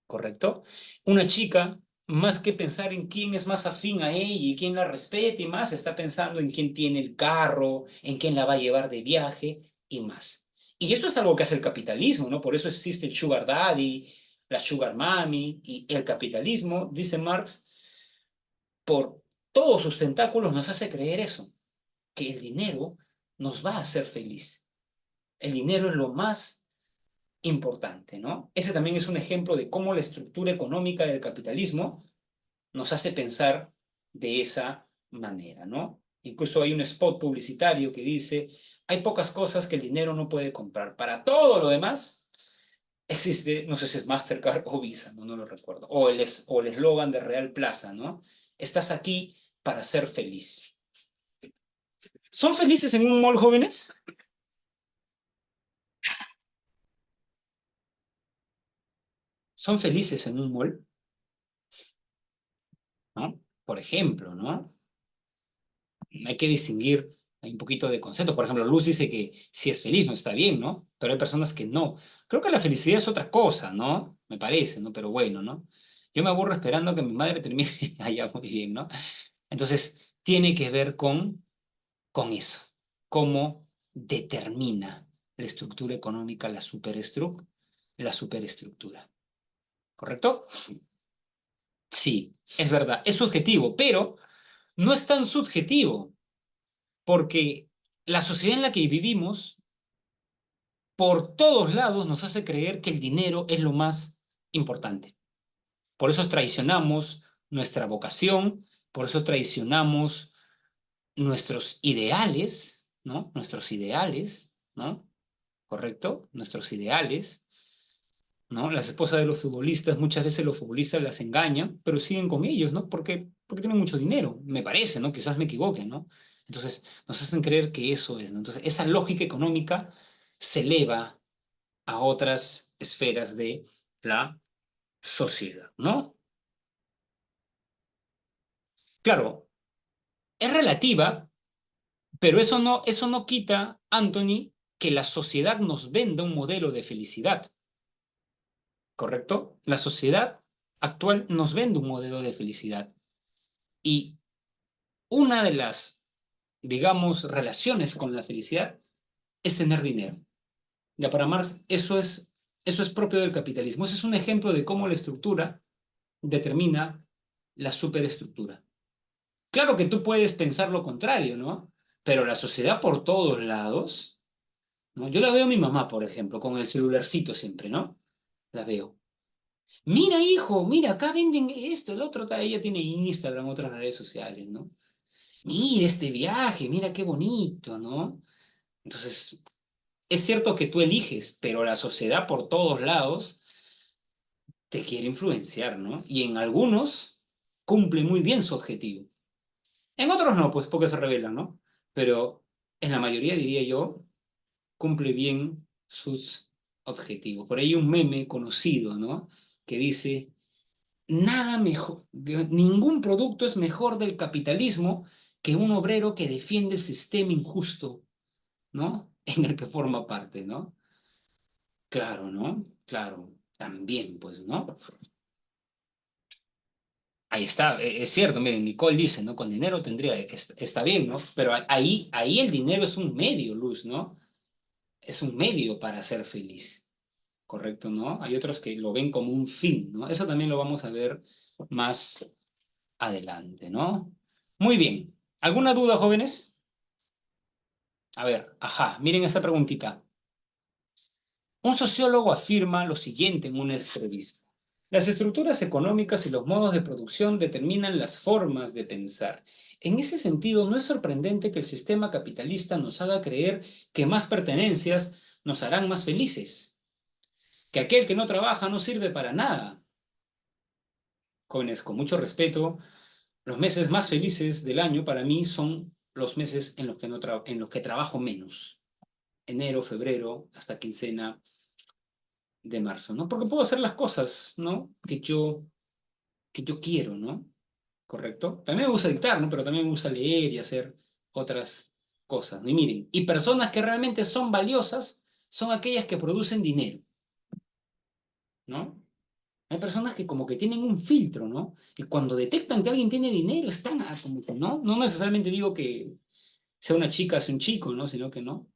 ¿correcto? Una chica, más que pensar en quién es más afín a ella y quién la respete y más, está pensando en quién tiene el carro, en quién la va a llevar de viaje y más. Y eso es algo que hace el capitalismo, ¿no? Por eso existe el sugar daddy, la sugar mommy y el capitalismo, dice Marx, por todos sus tentáculos nos hace creer eso, que el dinero nos va a hacer feliz. El dinero es lo más importante, ¿no? Ese también es un ejemplo de cómo la estructura económica del capitalismo nos hace pensar de esa manera, ¿no? Incluso hay un spot publicitario que dice, hay pocas cosas que el dinero no puede comprar. Para todo lo demás existe, no sé si es Mastercard o Visa, no lo recuerdo, o el eslogan de Real Plaza, ¿no? Estás aquí para ser feliz. ¿Son felices en un mall, jóvenes? ¿Son felices en un mall? ¿No? Por ejemplo, ¿no? Hay que distinguir, hay un poquito de concepto. Por ejemplo, Luz dice que si es feliz no está bien, ¿no? Pero hay personas que no. Creo que la felicidad es otra cosa, ¿no? Me parece, ¿no? Pero bueno, ¿no? Yo me aburro esperando que mi madre termine allá muy bien, ¿no? Entonces, tiene que ver con eso. Cómo determina la estructura económica la superestructura. ¿Correcto? Sí, es verdad. Es subjetivo, pero no es tan subjetivo porque la sociedad en la que vivimos por todos lados nos hace creer que el dinero es lo más importante. Por eso traicionamos nuestra vocación, por eso traicionamos nuestros ideales, ¿no? Nuestros ideales, ¿no? ¿Correcto? Nuestros ideales, ¿no? Las esposas de los futbolistas, muchas veces los futbolistas las engañan, pero siguen con ellos, ¿no? Porque tienen mucho dinero, me parece, ¿no? Quizás me equivoque, ¿no? Entonces, nos hacen creer que eso es, ¿no? Entonces, esa lógica económica se eleva a otras esferas de la sociedad, ¿no? Claro, es relativa, pero eso no quita, Anthony, que la sociedad nos venda un modelo de felicidad, ¿correcto? La sociedad actual nos vende un modelo de felicidad y una de las, digamos, relaciones con la felicidad es tener dinero. Ya para Marx, eso es propio del capitalismo. Ese es un ejemplo de cómo la estructura determina la superestructura. Claro que tú puedes pensar lo contrario, ¿no? Pero la sociedad por todos lados, ¿no? Yo la veo a mi mamá, por ejemplo, con el celularcito siempre, ¿no? La veo. Mira, hijo, mira, acá venden esto, el otro, ella tiene Instagram, otras redes sociales, ¿no? Mira este viaje, mira qué bonito, ¿no? Entonces, es cierto que tú eliges, pero la sociedad por todos lados te quiere influenciar, ¿no? Y en algunos cumple muy bien su objetivo. En otros no, pues porque se rebelan, ¿no? Pero en la mayoría, diría yo, cumple bien sus objetivos. Por ahí hay un meme conocido, ¿no? Que dice, nada mejor, ningún producto es mejor del capitalismo que un obrero que defiende el sistema injusto, ¿no? En el que forma parte, ¿no? Claro, ¿no? Claro, también, pues, ¿no? Ahí está, es cierto, miren, Nicole dice, ¿no? Con dinero tendría, está bien, ¿no? Pero ahí el dinero es un medio, Luz, ¿no? Es un medio para ser feliz, ¿correcto, no? Hay otros que lo ven como un fin, ¿no? Eso también lo vamos a ver más adelante, ¿no? Muy bien. ¿Alguna duda, jóvenes? A ver, ajá, miren esta preguntita. Un sociólogo afirma lo siguiente en una entrevista. Las estructuras económicas y los modos de producción determinan las formas de pensar. En ese sentido, no es sorprendente que el sistema capitalista nos haga creer que más pertenencias nos harán más felices, que aquel que no trabaja no sirve para nada. Jóvenes, con mucho respeto, los meses más felices del año para mí son los meses en los que, en los que trabajo menos. Enero, febrero, hasta quincena de marzo, ¿no? Porque puedo hacer las cosas, ¿no? Que yo quiero, ¿no? ¿Correcto? También me gusta dictar, ¿no? Pero también me gusta leer y hacer otras cosas, ¿no? Y miren, y personas que realmente son valiosas son aquellas que producen dinero, ¿no? Hay personas que como que tienen un filtro, ¿no? Y cuando detectan que alguien tiene dinero, están como que, ¿no? No necesariamente digo que sea una chica, sea un chico, ¿no? Sino que no.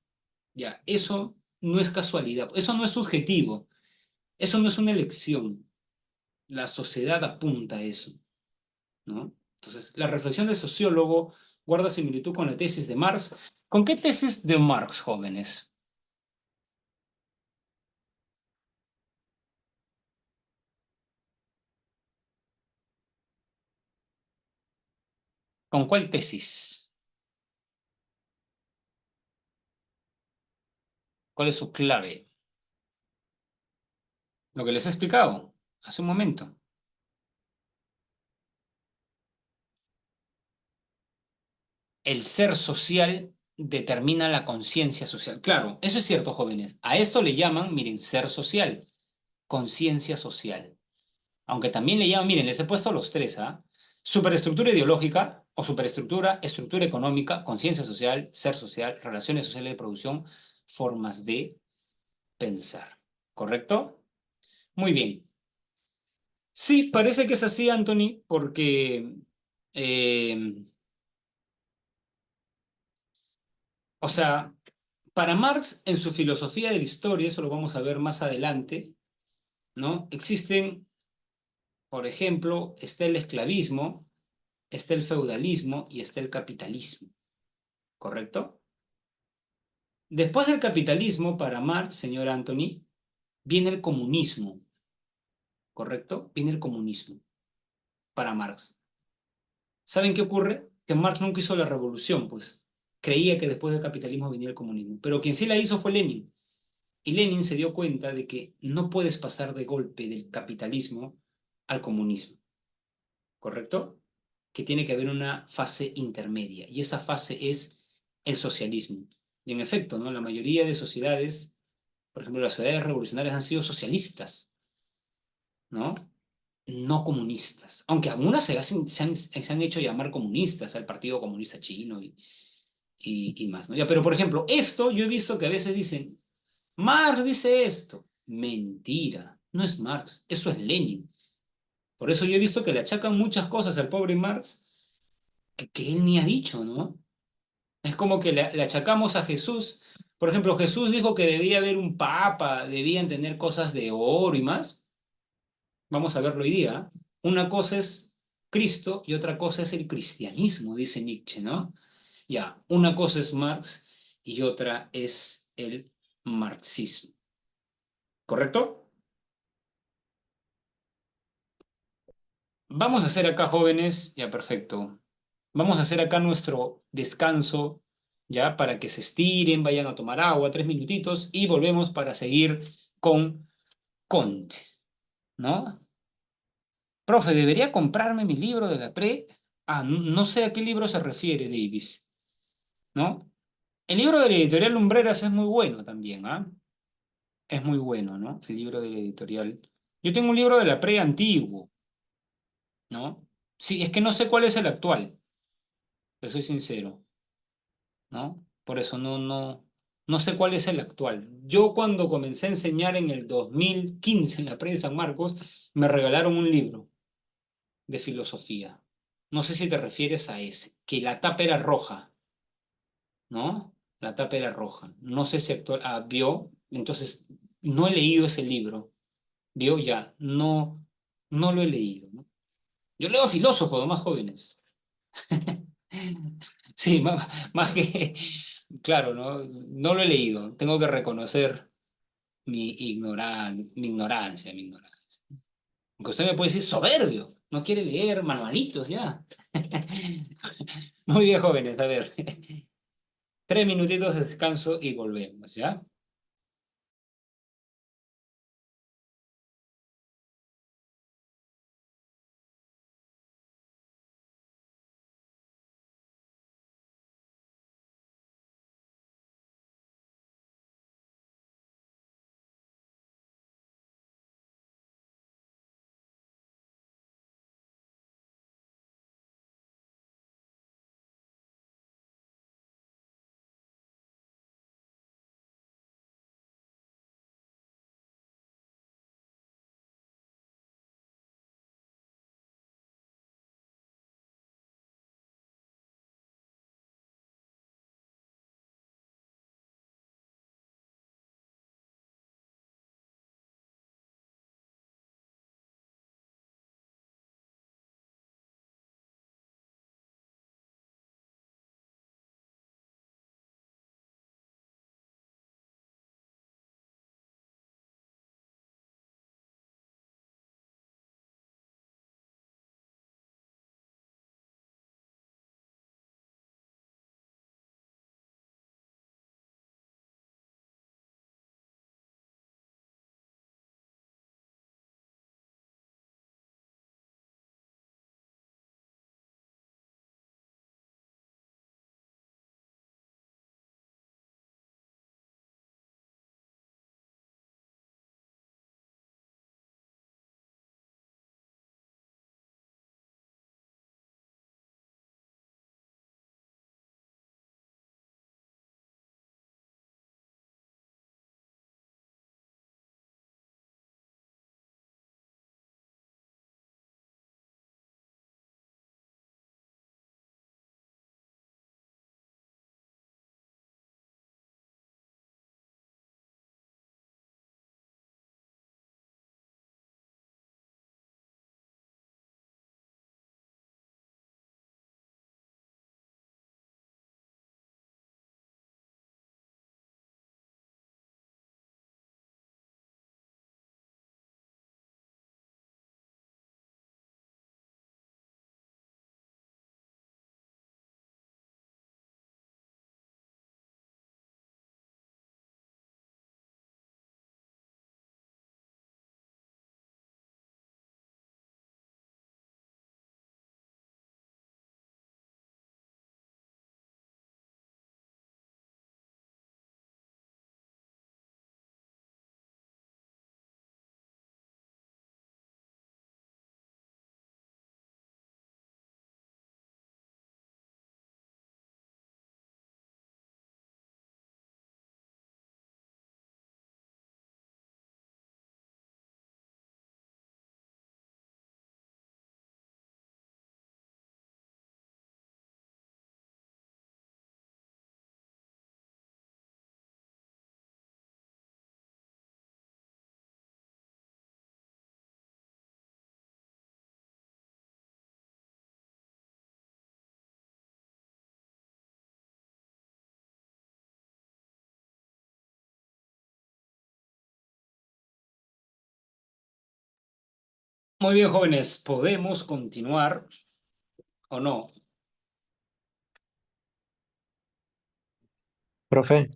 Ya, eso no es casualidad, eso no es subjetivo, eso no es una elección. La sociedad apunta a eso, ¿no? Entonces, la reflexión del sociólogo guarda similitud con la tesis de Marx. ¿Con qué tesis de Marx, jóvenes? ¿Con cuál tesis? ¿Cuál es su clave? Lo que les he explicado hace un momento. El ser social determina la conciencia social. Claro, eso es cierto, jóvenes. A esto le llaman, miren, ser social, conciencia social. Aunque también le llaman, miren, les he puesto los tres, ¿ah? Superestructura ideológica o superestructura, estructura económica, conciencia social, relaciones sociales de producción, formas de pensar. ¿Correcto? Muy bien. Sí, parece que es así, Anthony, porque, eh, o sea, para Marx, en su filosofía de la historia, eso lo vamos a ver más adelante, ¿no? Existen, por ejemplo, está el esclavismo, está el feudalismo y está el capitalismo, ¿correcto? Después del capitalismo, para Marx, señor Anthony, viene el comunismo, ¿correcto? Viene el comunismo para Marx. ¿Saben qué ocurre? Que Marx nunca hizo la revolución, pues. Creía que después del capitalismo venía el comunismo. Pero quien sí la hizo fue Lenin. Y Lenin se dio cuenta de que no puedes pasar de golpe del capitalismo al comunismo, ¿correcto? Que tiene que haber una fase intermedia. Y esa fase es el socialismo. Y en efecto, ¿no? La mayoría de sociedades, por ejemplo, las sociedades revolucionarias han sido socialistas, ¿no? No comunistas. Aunque algunas se han hecho llamar comunistas, al Partido Comunista Chino y más, ¿no? Ya, pero, por ejemplo, esto yo he visto que a veces dicen, Marx dice esto. Mentira, no es Marx, eso es Lenin. Por eso yo he visto que le achacan muchas cosas al pobre Marx que él ni ha dicho, ¿no? Es como que le achacamos a Jesús. Por ejemplo, Jesús dijo que debía haber un papa, debían tener cosas de oro y más. Vamos a verlo hoy día. Una cosa es Cristo y otra cosa es el cristianismo, dice Nietzsche, ¿no? Ya, una cosa es Marx y otra es el marxismo. ¿Correcto? Vamos a hacer acá, jóvenes, ya perfecto. Vamos a hacer acá nuestro descanso, ya, para que se estiren, vayan a tomar agua, 3 minutitos y volvemos para seguir con Conte, ¿no? Profe, ¿debería comprarme mi libro de la pre? Ah, no sé a qué libro se refiere, Davis, ¿no? El libro de la editorial Lumbreras es muy bueno también, ¿ah? Es muy bueno, ¿no? El libro de la editorial. Yo tengo un libro de la pre antiguo, ¿no? Sí, es que no sé cuál es el actual, te soy sincero, ¿no? Por eso no sé cuál es el actual. Yo cuando comencé a enseñar en el 2015 en la pre de San Marcos, me regalaron un libro de filosofía. No sé si te refieres a ese, que la tapa era roja, ¿no? La tapa era roja. No sé si actual, vio, entonces no he leído ese libro, vio ya, no lo he leído, ¿no? Yo leo filósofos más jóvenes. Sí, más que, claro, no lo he leído. Tengo que reconocer mi ignorancia. Aunque usted me puede decir soberbio, no quiere leer manualitos ya. Muy bien, jóvenes, a ver. 3 minutitos de descanso y volvemos, ¿ya? Muy bien, jóvenes, ¿podemos continuar o no? Profe,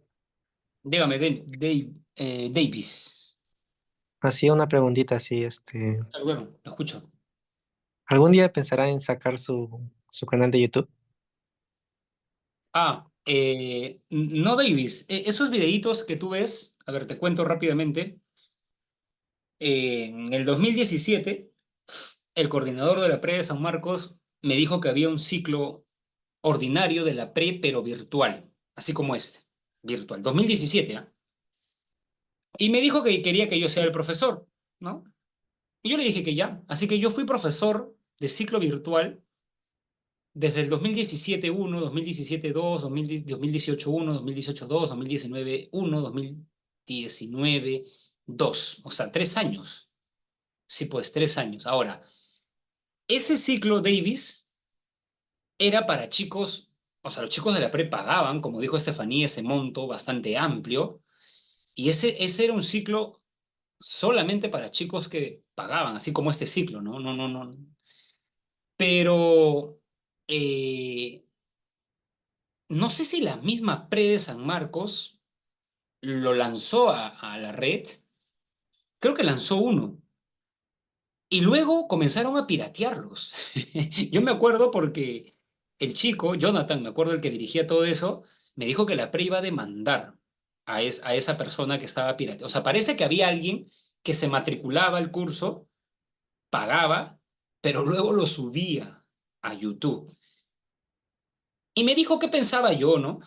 Dígame, Davis. hacía una preguntita así, Bueno, lo escucho. ¿algún día pensará en sacar su canal de YouTube? No, Davis, esos videitos que tú ves, a ver, te cuento rápidamente. En el 2017, el coordinador de la pre de San Marcos me dijo que había un ciclo ordinario de la pre, pero virtual, así como este, virtual, 2017, ¿ah? Y me dijo que quería que yo sea el profesor, ¿no? Y yo le dije que ya. Así que yo fui profesor de ciclo virtual desde el 2017 1, 2017 2, 2018 1, 2018 2, 2019 1, 2019 2. O sea, 3 años. Sí, pues 3 años. Ahora, ese ciclo Davis era para chicos, o sea, los chicos de la pre pagaban, como dijo Estefanía, ese monto bastante amplio. Y ese era un ciclo solamente para chicos que pagaban, así como este ciclo, ¿no? No, no, no. Pero eh, no sé si la misma pre de San Marcos lo lanzó a la red, creo que lanzó uno, y luego comenzaron a piratearlos. Yo me acuerdo porque el chico, Jonathan, me acuerdo el que dirigía todo eso, me dijo que la pre iba a demandar a esa persona que estaba pirateando. O sea, parece que había alguien que se matriculaba al curso, pagaba, pero luego lo subía a YouTube. Y me dijo qué pensaba yo, ¿no?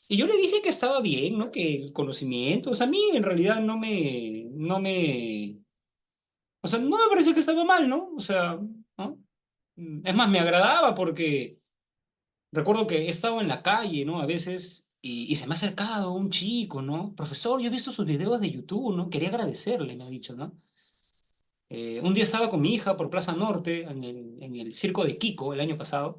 Y yo le dije que estaba bien, ¿no? Que el conocimiento, o sea, a mí en realidad o sea, no me parecía que estaba mal, ¿no? O sea, ¿no? Es más, me agradaba porque recuerdo que he estado en la calle, ¿no? A veces, y se me ha acercado un chico, ¿no? Profesor, yo he visto sus videos de YouTube, ¿no? Quería agradecerle, me ha dicho, ¿no? Un día estaba con mi hija por Plaza Norte, en el circo de Kiko, el año pasado,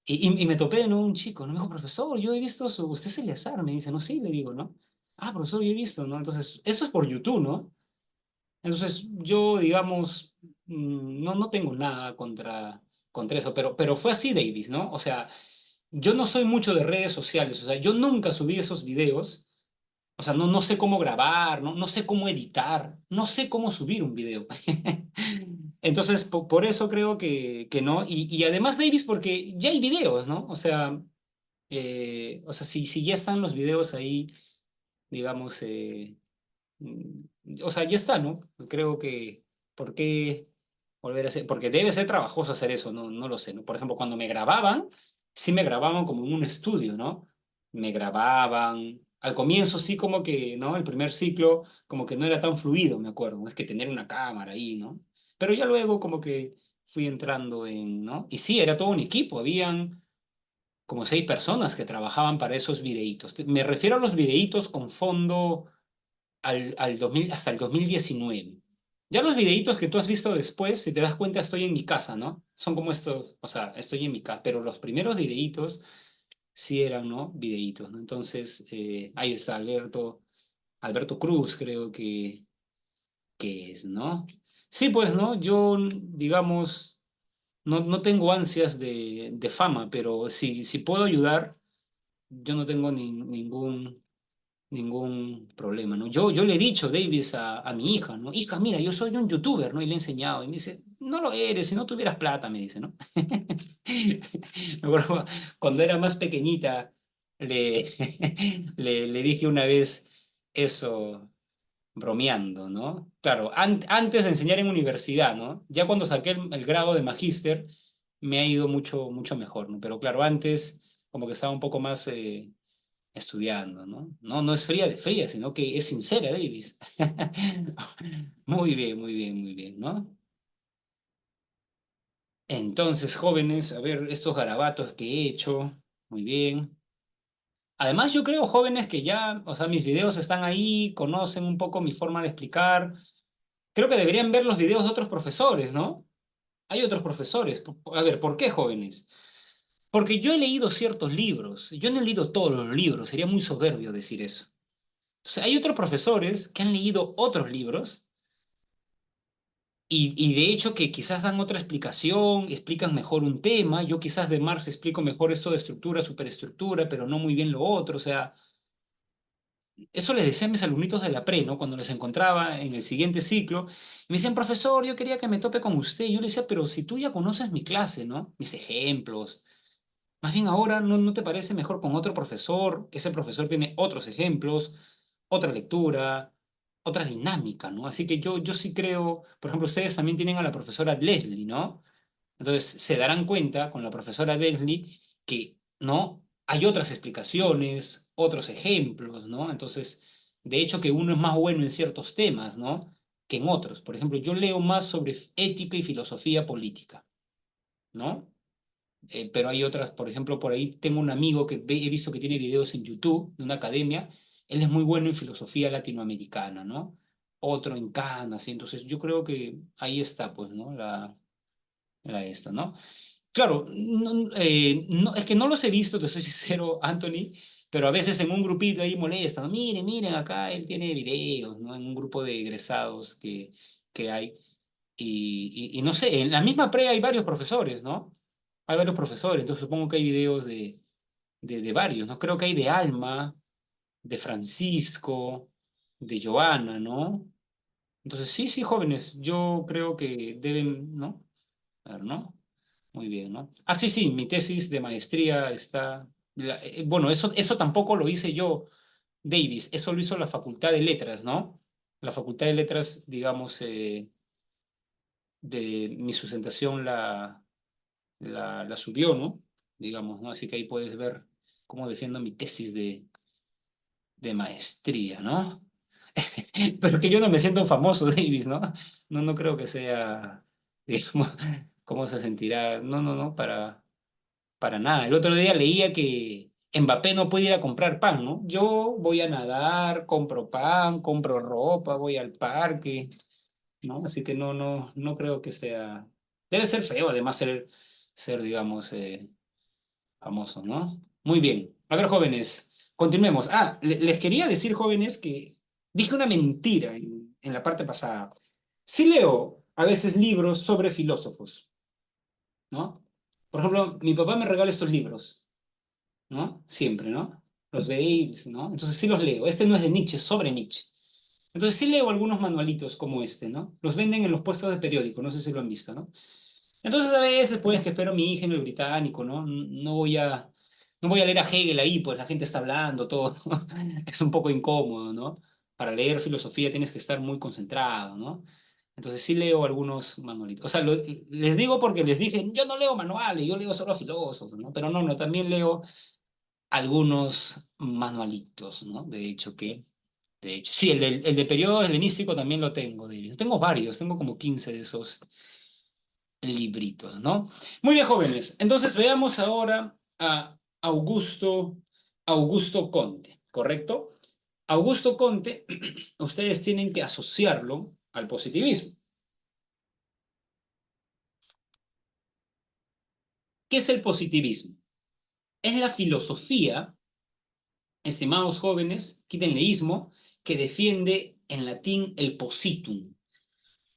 y me topé, ¿no? Un chico, ¿no? Me dijo, profesor, yo he visto usted es Eleazar, me dice, no, sí, le digo, ¿no? Ah, profesor, yo he visto, ¿no? Entonces, eso es por YouTube, ¿no? Entonces, yo, digamos, no tengo nada contra eso, pero fue así, Davis, ¿no? O sea, yo no soy mucho de redes sociales, o sea, yo nunca subí esos videos, o sea, no sé cómo grabar, no sé cómo editar, no sé cómo subir un video. Entonces, por eso creo que no. Y además, Davis, porque ya hay videos, ¿no? O sea, si ya están los videos ahí, digamos, o sea, ya está, ¿no? Creo que, ¿por qué volver a hacer? Porque debe ser trabajoso hacer eso, no lo sé, ¿no? Por ejemplo, cuando me grababan, sí me grababan como en un estudio, ¿no? Me grababan, al comienzo sí como que, ¿no? El primer ciclo como que no era tan fluido, me acuerdo, ¿no? Es que tener una cámara ahí, ¿no? Pero ya luego como que fui entrando ¿no? Y sí, era todo un equipo, habían como 6 personas que trabajaban para esos videitos. Me refiero a los videitos con fondo al 2000, hasta el 2019. Ya los videitos que tú has visto después, si te das cuenta, estoy en mi casa, ¿no? Son como estos, o sea, estoy en mi casa, pero los primeros videitos sí eran, ¿no? Videitos, ¿no? Entonces, ahí está Alberto Cruz, creo que es, ¿no? Sí, pues, ¿no? Yo, digamos, no tengo ansias de fama, pero si puedo ayudar, yo no tengo ningún problema, ¿no? Yo le he dicho, Davis, a mi hija, ¿no? Hija, mira, yo soy un youtuber, ¿no? Y le he enseñado. Y me dice, no lo eres, si no tuvieras plata, me dice, ¿no? Me acuerdo cuando era más pequeñita, le, le dije una vez eso, bromeando, ¿no? Claro, antes de enseñar en universidad, ¿no? Ya cuando saqué el grado de magíster, me ha ido mucho mejor, ¿no? Pero claro, antes como que estaba un poco más estudiando, ¿no? No es fría de fría, sino que es sincera, Davis. Muy bien, muy bien, muy bien, ¿no? Entonces, jóvenes, a ver, estos garabatos que he hecho, muy bien. Además, yo creo, jóvenes, que ya, o sea, mis videos están ahí, conocen un poco mi forma de explicar. Creo que deberían ver los videos de otros profesores, ¿no? Hay otros profesores. A ver, ¿por qué jóvenes? Porque yo he leído ciertos libros. Yo no he leído todos los libros, sería muy soberbio decir eso. Entonces, hay otros profesores que han leído otros libros y de hecho que quizás dan otra explicación, explican mejor un tema. Yo quizás de Marx explico mejor esto de estructura, superestructura, pero no muy bien lo otro. O sea, eso les decía a mis alumnitos de la pre, ¿no? Cuando les encontraba en el siguiente ciclo, y me decían, profesor, yo quería que me tope con usted. Y yo le decía, pero si tú ya conoces mi clase, ¿no? Mis ejemplos. Más bien ahora, ¿no te parece mejor con otro profesor? Ese profesor tiene otros ejemplos, otra lectura, otra dinámica, ¿no? Así que yo sí creo, por ejemplo, ustedes también tienen a la profesora Leslie, ¿no? Entonces se darán cuenta con la profesora Leslie que, ¿no? Hay otras explicaciones, otros ejemplos, ¿no? Entonces, de hecho que uno es más bueno en ciertos temas, ¿no? Que en otros. Por ejemplo, yo leo más sobre ética y filosofía política, ¿no? Pero hay otras, por ejemplo, por ahí tengo un amigo que he visto que tiene videos en YouTube de una academia, él es muy bueno en filosofía latinoamericana, ¿no? Otro en Canas, y entonces yo creo que ahí está, pues, ¿no? La esta, ¿no? Claro, es que no los he visto, te soy sincero, Anthony, pero a veces en un grupito ahí molestan, miren, miren, acá él tiene videos, ¿no? En un grupo de egresados que hay. Y no sé, en la misma pre hay varios profesores, ¿no? Hay varios profesores, entonces supongo que hay videos de varios, ¿no? Creo que hay de Alma, de Francisco, de Joana, ¿no? Entonces, sí, sí, jóvenes, yo creo que deben, ¿no? A ver, ¿no? Muy bien, ¿no? Ah, sí, sí, mi tesis de maestría está... bueno, eso tampoco lo hice yo, Davis, eso lo hizo la Facultad de Letras, ¿no? La Facultad de Letras, digamos, de mi sustentación la subió, ¿no? Digamos, ¿no? Así que ahí puedes ver cómo defiendo mi tesis de maestría, ¿no? Pero que yo no me siento famoso, Davis, ¿no? No creo que sea, digamos, cómo se sentirá. No, para nada. El otro día leía que Mbappé no puede ir a comprar pan, ¿no? Yo voy a nadar, compro pan, compro ropa, voy al parque, ¿no? Así que no creo que sea... Debe ser feo, además, digamos, famoso, ¿no? Muy bien. A ver, jóvenes, continuemos. Ah, les quería decir, jóvenes, que dije una mentira en la parte pasada. Sí leo a veces libros sobre filósofos, ¿no? Por ejemplo, mi papá me regala estos libros, ¿no? Siempre, ¿no? Los veis, ¿no? Entonces sí los leo. Este no es de Nietzsche, es sobre Nietzsche. Entonces sí leo algunos manualitos como este, ¿no? Los venden en los puestos de periódico, no sé si lo han visto, ¿no? Entonces a veces, pues, que espero a mi hija en el británico, ¿no? No voy a leer a Hegel ahí, pues la gente está hablando, todo, ¿no? Es un poco incómodo, ¿no? Para leer filosofía tienes que estar muy concentrado, ¿no? Entonces sí leo algunos manualitos. O sea, les digo porque les dije, yo no leo manuales, yo leo solo filósofos, ¿no? Pero no, también leo algunos manualitos, ¿no? De hecho, sí, el de periodo helenístico también lo tengo, de ellos. Tengo varios, tengo como 15 de esos libritos, ¿no? Muy bien, jóvenes. Entonces veamos ahora a Augusto Conte, ¿correcto? Augusto Conte, ustedes tienen que asociarlo al positivismo. ¿Qué es el positivismo? Es la filosofía, estimados jóvenes, quítenle ismo, que defiende en latín el positum.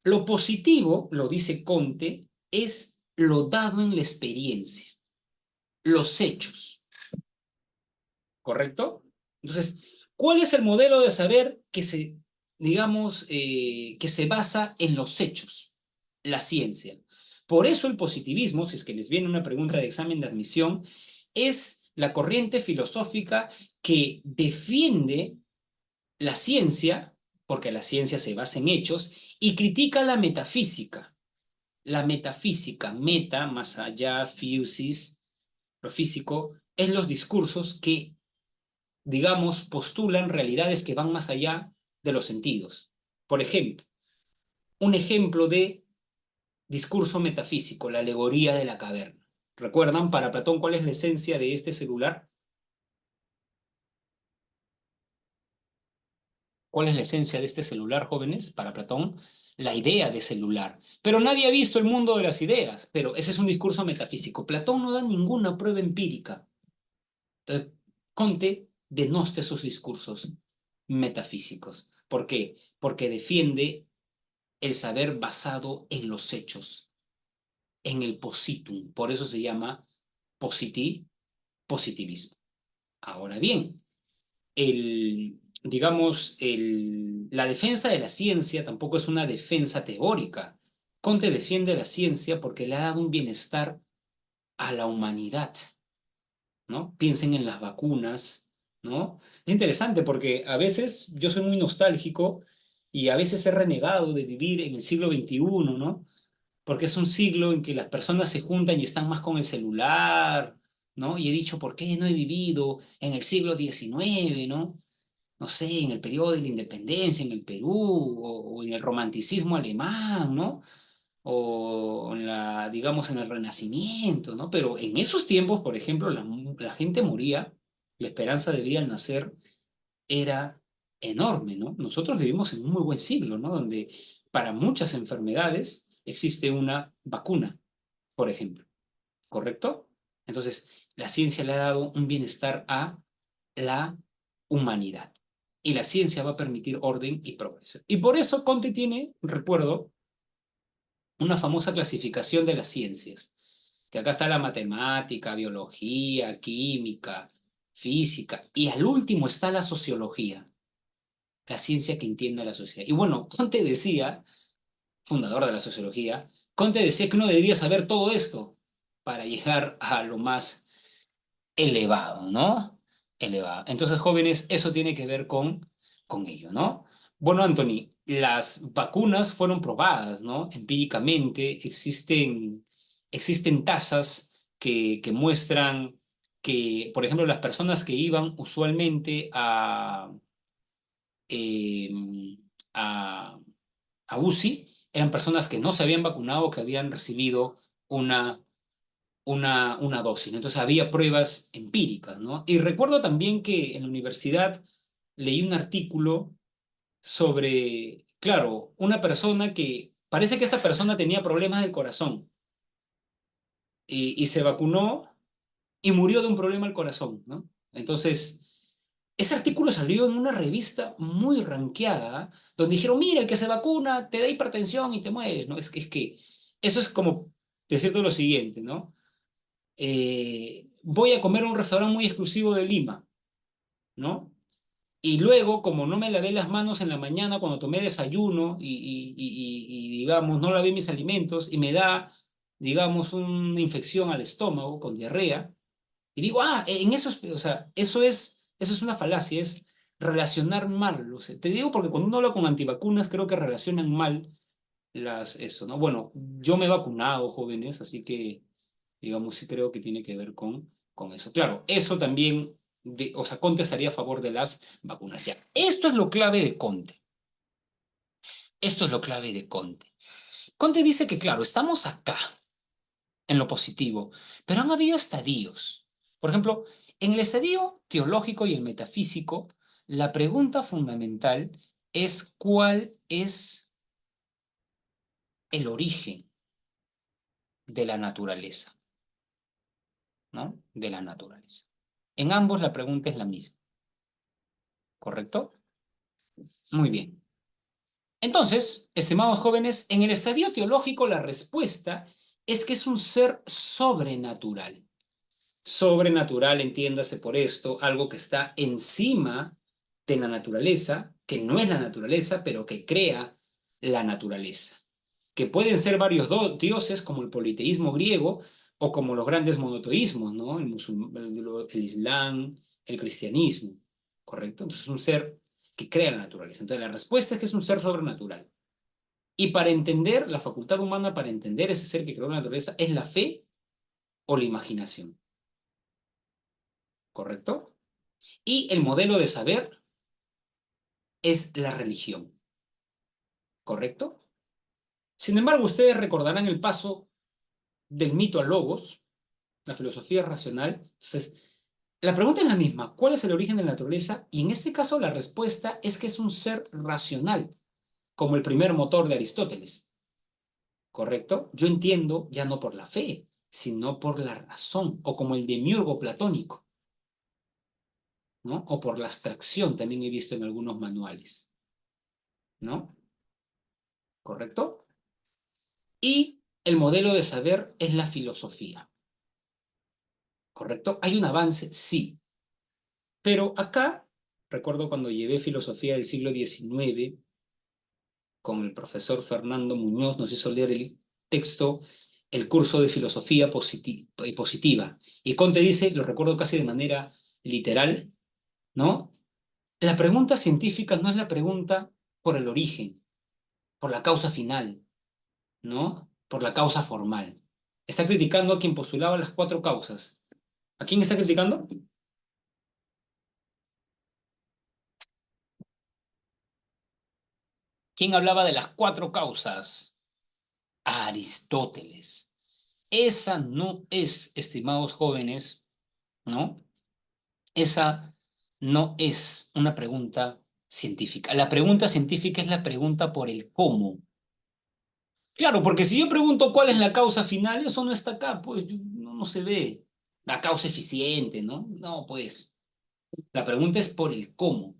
Lo positivo, lo dice Conte, es lo dado en la experiencia, los hechos. ¿Correcto? Entonces, ¿cuál es el modelo de saber digamos, que se basa en los hechos? La ciencia. Por eso el positivismo, si es que les viene una pregunta de examen de admisión, es la corriente filosófica que defiende la ciencia, porque la ciencia se basa en hechos, y critica la metafísica. La metafísica, meta, más allá, physis, lo físico, es los discursos que digamos, postulan realidades que van más allá de los sentidos. Por ejemplo, un ejemplo de discurso metafísico, la alegoría de la caverna. ¿Recuerdan para Platón cuál es la esencia de este celular? ¿Cuál es la esencia de este celular, jóvenes? Para Platón, la idea de celular. Pero nadie ha visto el mundo de las ideas, pero ese es un discurso metafísico. Platón no da ninguna prueba empírica. Entonces, Conte denosta esos discursos metafísicos. ¿Por qué? Porque defiende el saber basado en los hechos, en el positum. Por eso se llama positivismo. Ahora bien, la defensa de la ciencia tampoco es una defensa teórica. Conte defiende la ciencia porque le ha dado un bienestar a la humanidad. ¿no? Piensen en las vacunas, ¿no? Es interesante porque a veces yo soy muy nostálgico y a veces he renegado de vivir en el siglo XXI, ¿no? Porque es un siglo en que las personas se juntan y están más con el celular, ¿no? Y he dicho, ¿por qué no he vivido en el siglo XIX, ¿no? No sé, en el periodo de la independencia en el Perú o en el romanticismo alemán, ¿no? O en la, digamos, en el Renacimiento, ¿no? Pero en esos tiempos, por ejemplo, la gente moría, la esperanza de vida al nacer era enorme, ¿no? Nosotros vivimos en un muy buen siglo, ¿no? Donde para muchas enfermedades existe una vacuna, por ejemplo, ¿correcto? Entonces, la ciencia le ha dado un bienestar a la humanidad. Y la ciencia va a permitir orden y progreso. Y por eso Conte tiene, recuerdo, una famosa clasificación de las ciencias, que acá está la matemática, biología, química, física, y al último está la sociología, la ciencia que entiende a la sociedad. Y bueno, Conte decía, fundador de la sociología, Conte decía que uno debería saber todo esto para llegar a lo más elevado, ¿no? Elevado. Entonces, jóvenes, eso tiene que ver con ello, ¿no? Bueno, Anthony, las vacunas fueron probadas, ¿no? Empíricamente existen tasas que muestran que, por ejemplo, las personas que iban usualmente eh, a, a UCI eran personas que no se habían vacunado, que habían recibido una una dosis, ¿no? Entonces había pruebas empíricas, ¿no? Y recuerdo también que en la universidad leí un artículo sobre, claro, una persona que parece que esta persona tenía problemas del corazón y se vacunó y murió de un problema al corazón, ¿no? Entonces, ese artículo salió en una revista muy ranqueada, donde dijeron, mira, el que se vacuna te da hipertensión y te mueres, ¿no? Es que eso es como decirte lo siguiente, ¿no? Voy a comer a un restaurante muy exclusivo de Lima, ¿no? Y luego, como no me lavé las manos en la mañana cuando tomé desayuno digamos, no lavé mis alimentos y me da, digamos, una infección al estómago con diarrea, y digo, en eso, o sea, eso es una falacia, es relacionar mal. O sea, te digo porque cuando uno habla con antivacunas, creo que relacionan mal eso, ¿no? Bueno, yo me he vacunado, jóvenes, así que digamos, sí creo que tiene que ver con eso. Claro, eso también, o sea, Conte estaría a favor de las vacunas. Ya, esto es lo clave de Conte. Esto es lo clave de Conte. Conte dice que, claro, estamos acá, en lo positivo, pero han habido estadios. Por ejemplo, en el estadio teológico y el metafísico, la pregunta fundamental es cuál es el origen de la naturaleza, ¿no? De la naturaleza. En ambos la pregunta es la misma, ¿correcto? Muy bien. Entonces, estimados jóvenes, en el estadio teológico la respuesta es que es un ser sobrenatural. Sobrenatural, entiéndase por esto, algo que está encima de la naturaleza, que no es la naturaleza, pero que crea la naturaleza. Que pueden ser varios dioses, como el politeísmo griego, o como los grandes monoteísmos, ¿no? El Islam, el cristianismo, ¿correcto? Entonces es un ser que crea la naturaleza. Entonces la respuesta es que es un ser sobrenatural. Y para entender, la facultad humana para entender ese ser que creó la naturaleza es la fe o la imaginación, ¿correcto? Y el modelo de saber es la religión, ¿correcto? Sin embargo, ustedes recordarán el paso del mito al logos, la filosofía racional. Entonces, la pregunta es la misma, ¿cuál es el origen de la naturaleza? Y en este caso la respuesta es que es un ser racional, como el primer motor de Aristóteles, ¿correcto? Yo entiendo ya no por la fe, sino por la razón, o como el demiurgo platónico, ¿no? O por la abstracción, también he visto en algunos manuales, ¿no? ¿Correcto? Y el modelo de saber es la filosofía, ¿correcto? ¿Hay un avance? Sí, pero acá, recuerdo cuando llevé filosofía del siglo XIX con el profesor Fernando Muñoz, nos hizo leer el texto el curso de filosofía positiva. Y Conte dice, lo recuerdo casi de manera literal, ¿no? La pregunta científica no es la pregunta por el origen, por la causa final, ¿no? Por la causa formal. Está criticando a quien postulaba las cuatro causas. ¿A quién está criticando? ¿Quién hablaba de las cuatro causas? A Aristóteles. Esa no es, estimados jóvenes, ¿no? Esa no es una pregunta científica. La pregunta científica es la pregunta por el cómo. Claro, porque si yo pregunto cuál es la causa final, eso no está acá, pues no se ve. La causa eficiente, ¿no? No, pues. La pregunta es por el cómo.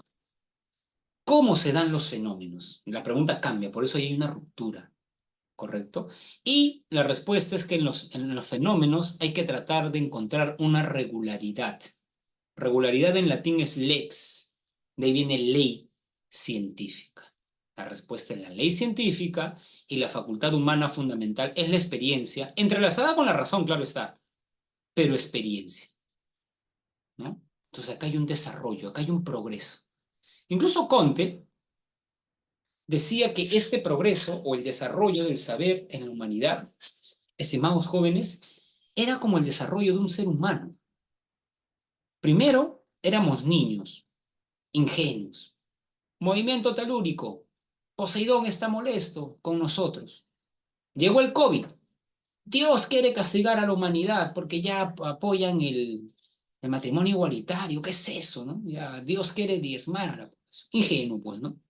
¿Cómo se dan los fenómenos? La pregunta cambia, por eso hay una ruptura, ¿correcto? Y la respuesta es que en los fenómenos hay que tratar de encontrar una regularidad. Regularidad en latín es lex, de ahí viene ley científica. La respuesta es la ley científica y la facultad humana fundamental es la experiencia, entrelazada con la razón, claro está, pero experiencia, ¿no? Entonces acá hay un desarrollo, acá hay un progreso. Incluso Conte decía que este progreso o el desarrollo del saber en la humanidad, estimados jóvenes, era como el desarrollo de un ser humano. Primero éramos niños, ingenuos. Movimiento telúrico. Poseidón está molesto con nosotros. Llegó el COVID. Dios quiere castigar a la humanidad porque ya apoyan el matrimonio igualitario. ¿Qué es eso, no? Ya Dios quiere diezmar a la población. Ingenuo, pues, ¿no?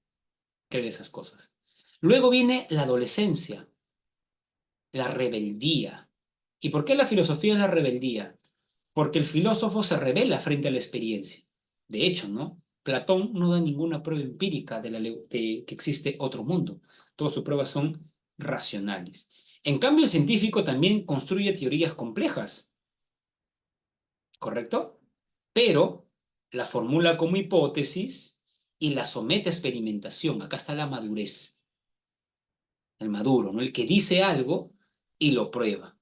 Creer esas cosas. Luego viene la adolescencia, la rebeldía. ¿Y por qué la filosofía es la rebeldía? Porque el filósofo se revela frente a la experiencia. De hecho, ¿no? Platón no da ninguna prueba empírica que existe otro mundo. Todas sus pruebas son racionales. En cambio, el científico también construye teorías complejas, ¿correcto? Pero la formula como hipótesis y la somete a experimentación. Acá está la madurez, el maduro, ¿no? El que dice algo y lo prueba,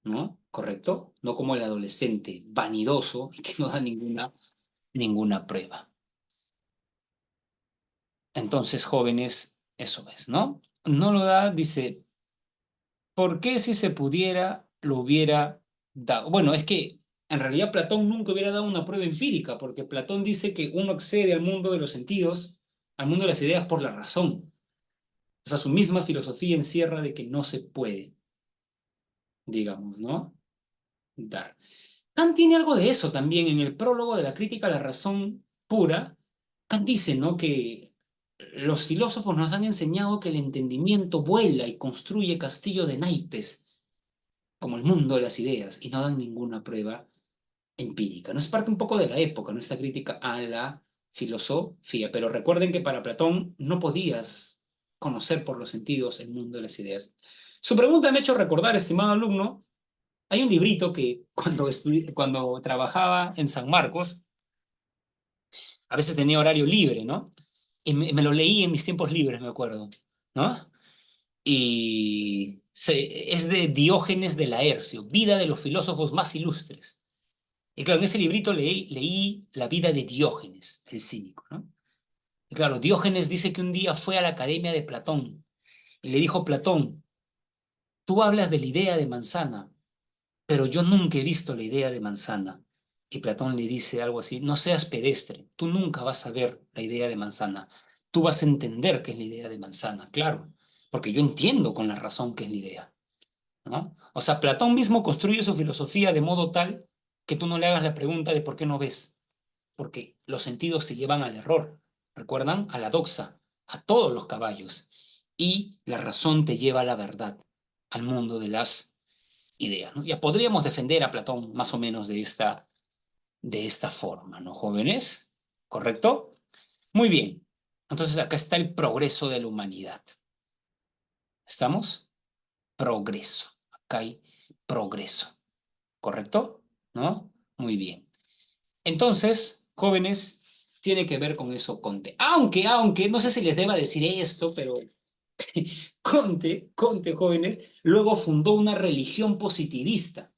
¿no? ¿Correcto? No como el adolescente vanidoso y que no da ninguna prueba. Entonces, jóvenes, eso es, ¿no? No lo da, dice, ¿por qué si se pudiera lo hubiera dado? Bueno, es que en realidad Platón nunca hubiera dado una prueba empírica, porque Platón dice que uno accede al mundo de los sentidos, al mundo de las ideas por la razón. O sea, su misma filosofía encierra de que no se puede, digamos, ¿no? Dar. Kant tiene algo de eso también en el prólogo de la crítica a la razón pura. Kant dice, ¿no? Que los filósofos nos han enseñado que el entendimiento vuela y construye castillos de naipes, como el mundo de las ideas, y no dan ninguna prueba empírica. No es parte un poco de la época, ¿no? Esta crítica a la filosofía. Pero recuerden que para Platón no podías conocer por los sentidos el mundo de las ideas. Su pregunta me ha hecho recordar, estimado alumno, hay un librito que cuando trabajaba en San Marcos, a veces tenía horario libre, ¿no? Y me lo leí en mis tiempos libres, me acuerdo, ¿no? Y es de Diógenes de Laercio, Vida de los filósofos más ilustres. Y claro, en ese librito leí la vida de Diógenes, el cínico, ¿no? Y claro, Diógenes dice que un día fue a la academia de Platón y le dijo, Platón, tú hablas de la idea de manzana, pero yo nunca he visto la idea de manzana. Y Platón le dice algo así, no seas pedestre, tú nunca vas a ver la idea de manzana, tú vas a entender qué es la idea de manzana, claro, porque yo entiendo con la razón qué es la idea, ¿no? O sea, Platón mismo construye su filosofía de modo tal que tú no le hagas la pregunta de por qué no ves, porque los sentidos te llevan al error, ¿recuerdan? A la doxa, a todos los caballos, y la razón te lleva a la verdad, al mundo de las idea, ¿no? Ya podríamos defender a Platón más o menos de esta forma, ¿no, jóvenes? ¿Correcto? Muy bien. Entonces acá está el progreso de la humanidad. ¿Estamos? Progreso. Acá hay progreso. ¿Correcto? ¿No? Muy bien. Entonces, jóvenes, tiene que ver con eso Conte. Aunque, no sé si les deba decir esto, pero Conte, jóvenes, luego fundó una religión positivista.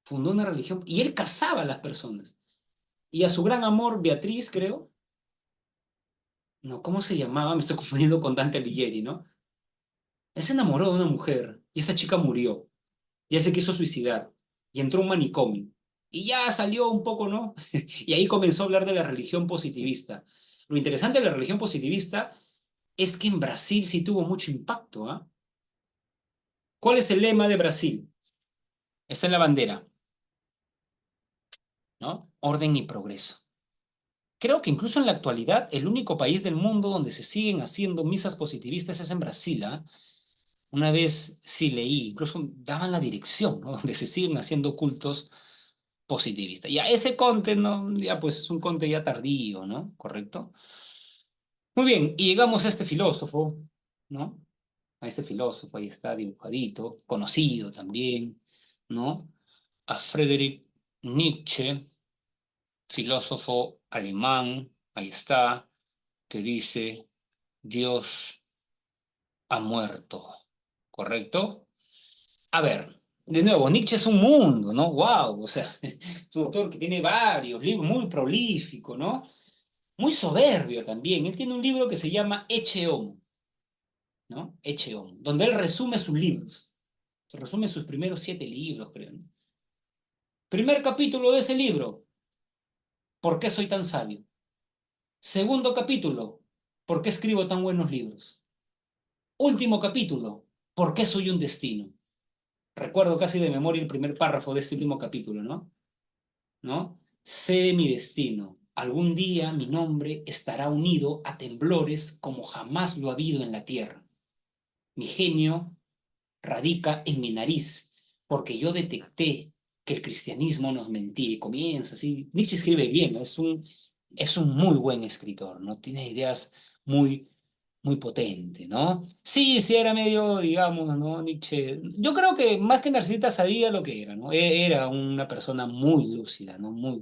Fundó una religión y él casaba a las personas. Y a su gran amor, Beatriz, creo, no, ¿cómo se llamaba? Me estoy confundiendo con Dante Alighieri, ¿no? Él se enamoró de una mujer y esta chica murió. Y él se quiso suicidar y entró a un manicomio. Y ya salió un poco, ¿no? Y ahí comenzó a hablar de la religión positivista. Lo interesante de la religión positivista es que en Brasil sí tuvo mucho impacto, ¿ah? ¿Cuál es el lema de Brasil? Está en la bandera, ¿no? Orden y progreso. Creo que incluso en la actualidad el único país del mundo donde se siguen haciendo misas positivistas es en Brasil, ¿ah? Una vez sí leí, incluso daban la dirección, ¿no? Donde se siguen haciendo cultos positivistas. Ya ese Conte, ¿no? Ya pues es un Conte ya tardío, ¿no? ¿Correcto? Muy bien, y llegamos a este filósofo, ¿no? A este filósofo, ahí está dibujadito, conocido también, ¿no? A Friedrich Nietzsche, filósofo alemán, ahí está, que dice, Dios ha muerto, ¿correcto? A ver, de nuevo, Nietzsche es un mundo, ¿no? ¡Wow! O sea, es un autor que tiene varios libros, muy prolífico, ¿no? Muy soberbio también. Él tiene un libro que se llama Ecce Homo, ¿no? Ecce Homo, donde él resume sus libros. Se resume sus primeros 7 libros, creo, ¿no? Primer capítulo de ese libro, ¿por qué soy tan sabio? Segundo capítulo, ¿por qué escribo tan buenos libros? Último capítulo, ¿por qué soy un destino? Recuerdo casi de memoria el primer párrafo de este último capítulo, ¿no? ¿No? Sé de mi destino. Algún día mi nombre estará unido a temblores como jamás lo ha habido en la tierra. Mi genio radica en mi nariz, porque yo detecté que el cristianismo nos mentía. Y comienza así. Nietzsche escribe bien, es un muy buen escritor, ¿no? Tiene ideas muy, muy potentes, ¿no? Sí, sí, era medio, digamos, ¿no? Nietzsche. Yo creo que más que narcisista sabía lo que era, ¿no? Era una persona muy lúcida, ¿no? Muy,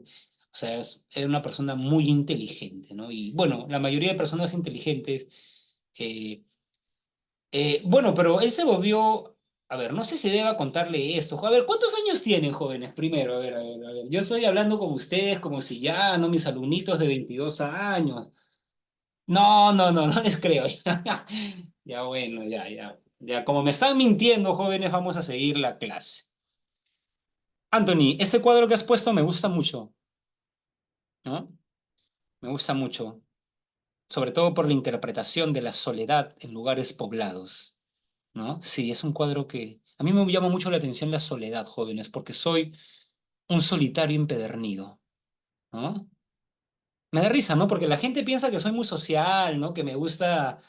o sea, era una persona muy inteligente, ¿no? Y bueno, la mayoría de personas inteligentes eh, bueno, pero él se volvió, a ver, no sé si deba contarle esto. A ver, ¿cuántos años tienen, jóvenes? Primero, a ver. Yo estoy hablando con ustedes como si ya, no, mis alumnitos de 22 años. No les creo. Ya, bueno, ya. Ya, como me están mintiendo, jóvenes, vamos a seguir la clase. Anthony, ese cuadro que has puesto me gusta mucho, ¿no? Me gusta mucho, sobre todo por la interpretación de la soledad en lugares poblados. ¿No? Sí, es un cuadro que a mí me llama mucho la atención la soledad, jóvenes, porque soy un solitario empedernido, ¿no? Me da risa, ¿no? Porque la gente piensa que soy muy social, ¿no? Que me gusta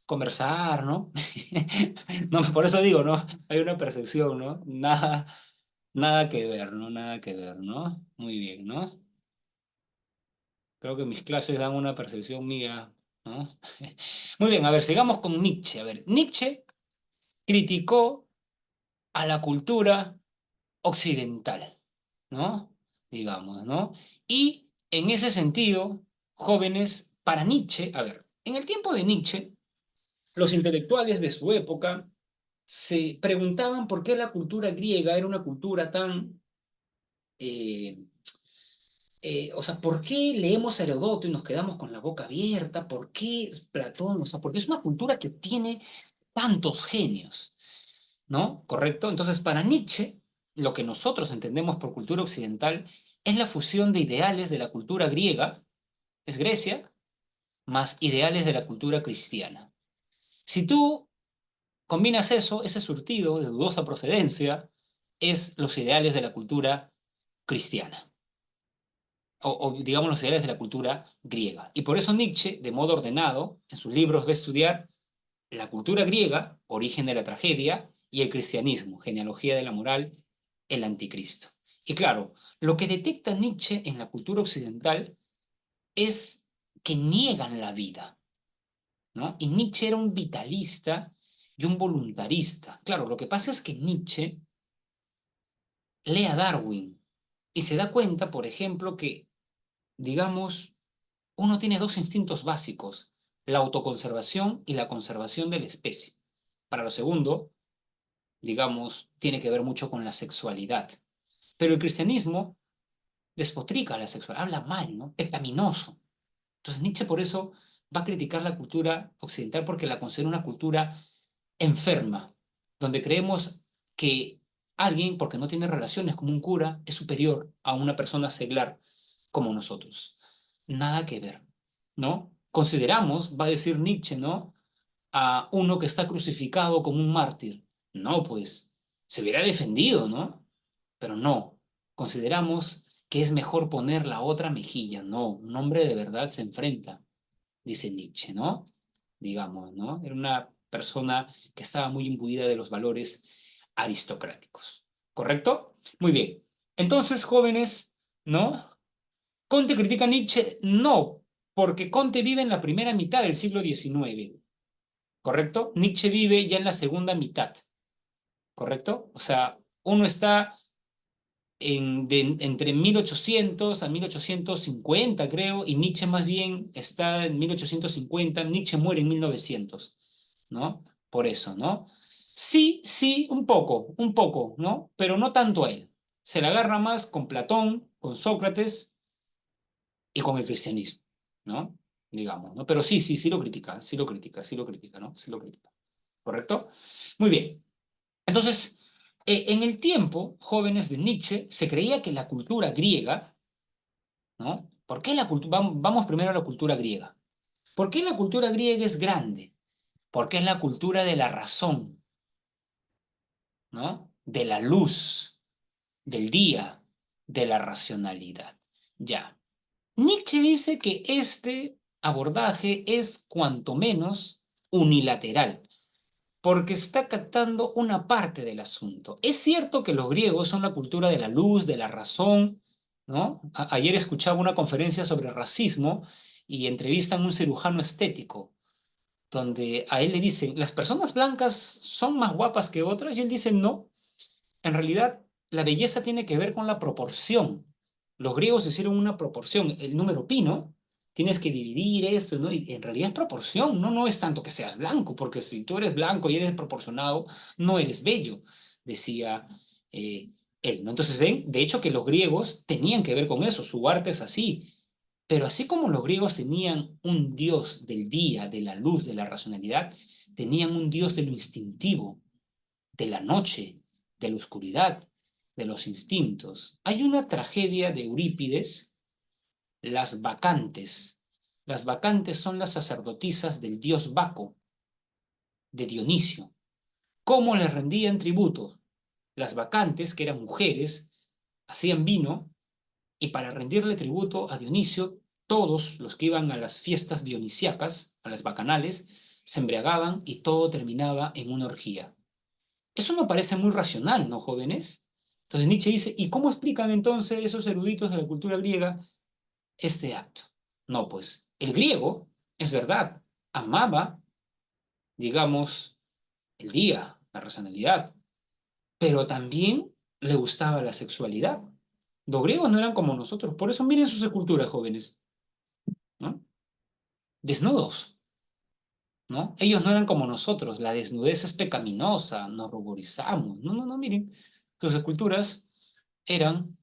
conversar, ¿no? No, por eso digo, ¿no? Hay una percepción, ¿no? Nada que ver, ¿no? Nada que ver, ¿no? Muy bien, ¿no? Creo que mis clases dan una percepción mía, ¿no? Muy bien, a ver, sigamos con Nietzsche. A ver, Nietzsche criticó a la cultura occidental, ¿no? Digamos, ¿no? Y en ese sentido, jóvenes, para Nietzsche, a ver, en el tiempo de Nietzsche, los intelectuales de su época se preguntaban por qué la cultura griega era una cultura tan, eh, o sea, ¿por qué leemos a Herodoto y nos quedamos con la boca abierta? ¿Por qué Platón? O sea, porque es una cultura que tiene tantos genios. ¿No? ¿Correcto? Entonces, para Nietzsche, lo que nosotros entendemos por cultura occidental es la fusión de ideales de la cultura griega, es Grecia, más ideales de la cultura cristiana. Si tú combinas eso, ese surtido de dudosa procedencia, es los ideales de la cultura cristiana, o digamos los ideales de la cultura griega. Y por eso Nietzsche, de modo ordenado, en sus libros va a estudiar la cultura griega, origen de la tragedia, y el cristianismo, genealogía de la moral, el anticristo. Y claro, lo que detecta Nietzsche en la cultura occidental es que niegan la vida, ¿no? Y Nietzsche era un vitalista y un voluntarista. Claro, lo que pasa es que Nietzsche lee a Darwin y se da cuenta, por ejemplo, que, digamos, uno tiene dos instintos básicos, la autoconservación y la conservación de la especie. Para lo segundo, digamos, tiene que ver mucho con la sexualidad. Pero el cristianismo despotrica la sexualidad, habla mal, ¿no? Pecaminoso. Entonces Nietzsche por eso va a criticar la cultura occidental porque la considera una cultura enferma, donde creemos que alguien, porque no tiene relaciones como un cura, es superior a una persona seglar como nosotros. Nada que ver, ¿no? Consideramos, va a decir Nietzsche, ¿no? A uno que está crucificado como un mártir. No, pues, se hubiera defendido, ¿no? Pero no, consideramos que es mejor poner la otra mejilla. No, un hombre de verdad se enfrenta, dice Nietzsche, ¿no? Digamos, ¿no? Era una persona que estaba muy imbuida de los valores aristocráticos. ¿Correcto? Muy bien. Entonces, jóvenes, ¿no? ¿Conte critica a Nietzsche? No, porque Conte vive en la primera mitad del siglo XIX, ¿correcto? Nietzsche vive ya en la segunda mitad, ¿correcto? O sea, uno está entre 1800 a 1850, creo, y Nietzsche más bien está en 1850, Nietzsche muere en 1900, ¿no? Por eso, ¿no? Sí, sí, un poco, ¿no? Pero no tanto a él. Se la agarra más con Platón, con Sócrates y con el cristianismo, ¿no? Digamos, ¿no? Pero sí, sí, sí lo critica, sí lo critica, sí lo critica, ¿no? Sí lo critica. ¿Correcto? Muy bien. Entonces, en el tiempo, jóvenes de Nietzsche, se creía que la cultura griega, ¿no? ¿Por qué la cultura? Vamos primero a la cultura griega. ¿Por qué la cultura griega es grande? Porque es la cultura de la razón, ¿no? De la luz, del día, de la racionalidad. Ya. Nietzsche dice que este abordaje es cuanto menos unilateral, porque está captando una parte del asunto. Es cierto que los griegos son la cultura de la luz, de la razón, ¿no? Ayer escuchaba una conferencia sobre racismo y entrevistan a un cirujano estético, donde a él le dicen, ¿las personas blancas son más guapas que otras? Y él dice, no, en realidad la belleza tiene que ver con la proporción. Los griegos hicieron una proporción, el número pi, ¿no? Tienes que dividir esto, ¿no? Y en realidad es proporción, ¿no? No es tanto que seas blanco, porque si tú eres blanco y eres proporcionado, no eres bello, decía eh, él, ¿no? Entonces ven, de hecho que los griegos tenían que ver con eso, su arte es así. Pero así como los griegos tenían un dios del día, de la luz, de la racionalidad, tenían un dios de lo instintivo, de la noche, de la oscuridad, de los instintos. Hay una tragedia de Eurípides, Las Bacantes. Las Bacantes son las sacerdotisas del dios Baco, de Dionisio. ¿Cómo les rendían tributo? Las Bacantes, que eran mujeres, hacían vino y para rendirle tributo a Dionisio, todos los que iban a las fiestas dionisíacas, a las bacanales, se embriagaban y todo terminaba en una orgía. Eso no parece muy racional, ¿no, jóvenes? Entonces Nietzsche dice, ¿y cómo explican entonces esos eruditos de la cultura griega este acto? No, pues el griego, es verdad, amaba, digamos, el día, la racionalidad, pero también le gustaba la sexualidad. Los griegos no eran como nosotros, por eso miren sus esculturas, jóvenes, ¿no? Desnudos, ¿no? Ellos no eran como nosotros, la desnudez es pecaminosa, nos ruborizamos. No, no, no, miren, sus esculturas eran,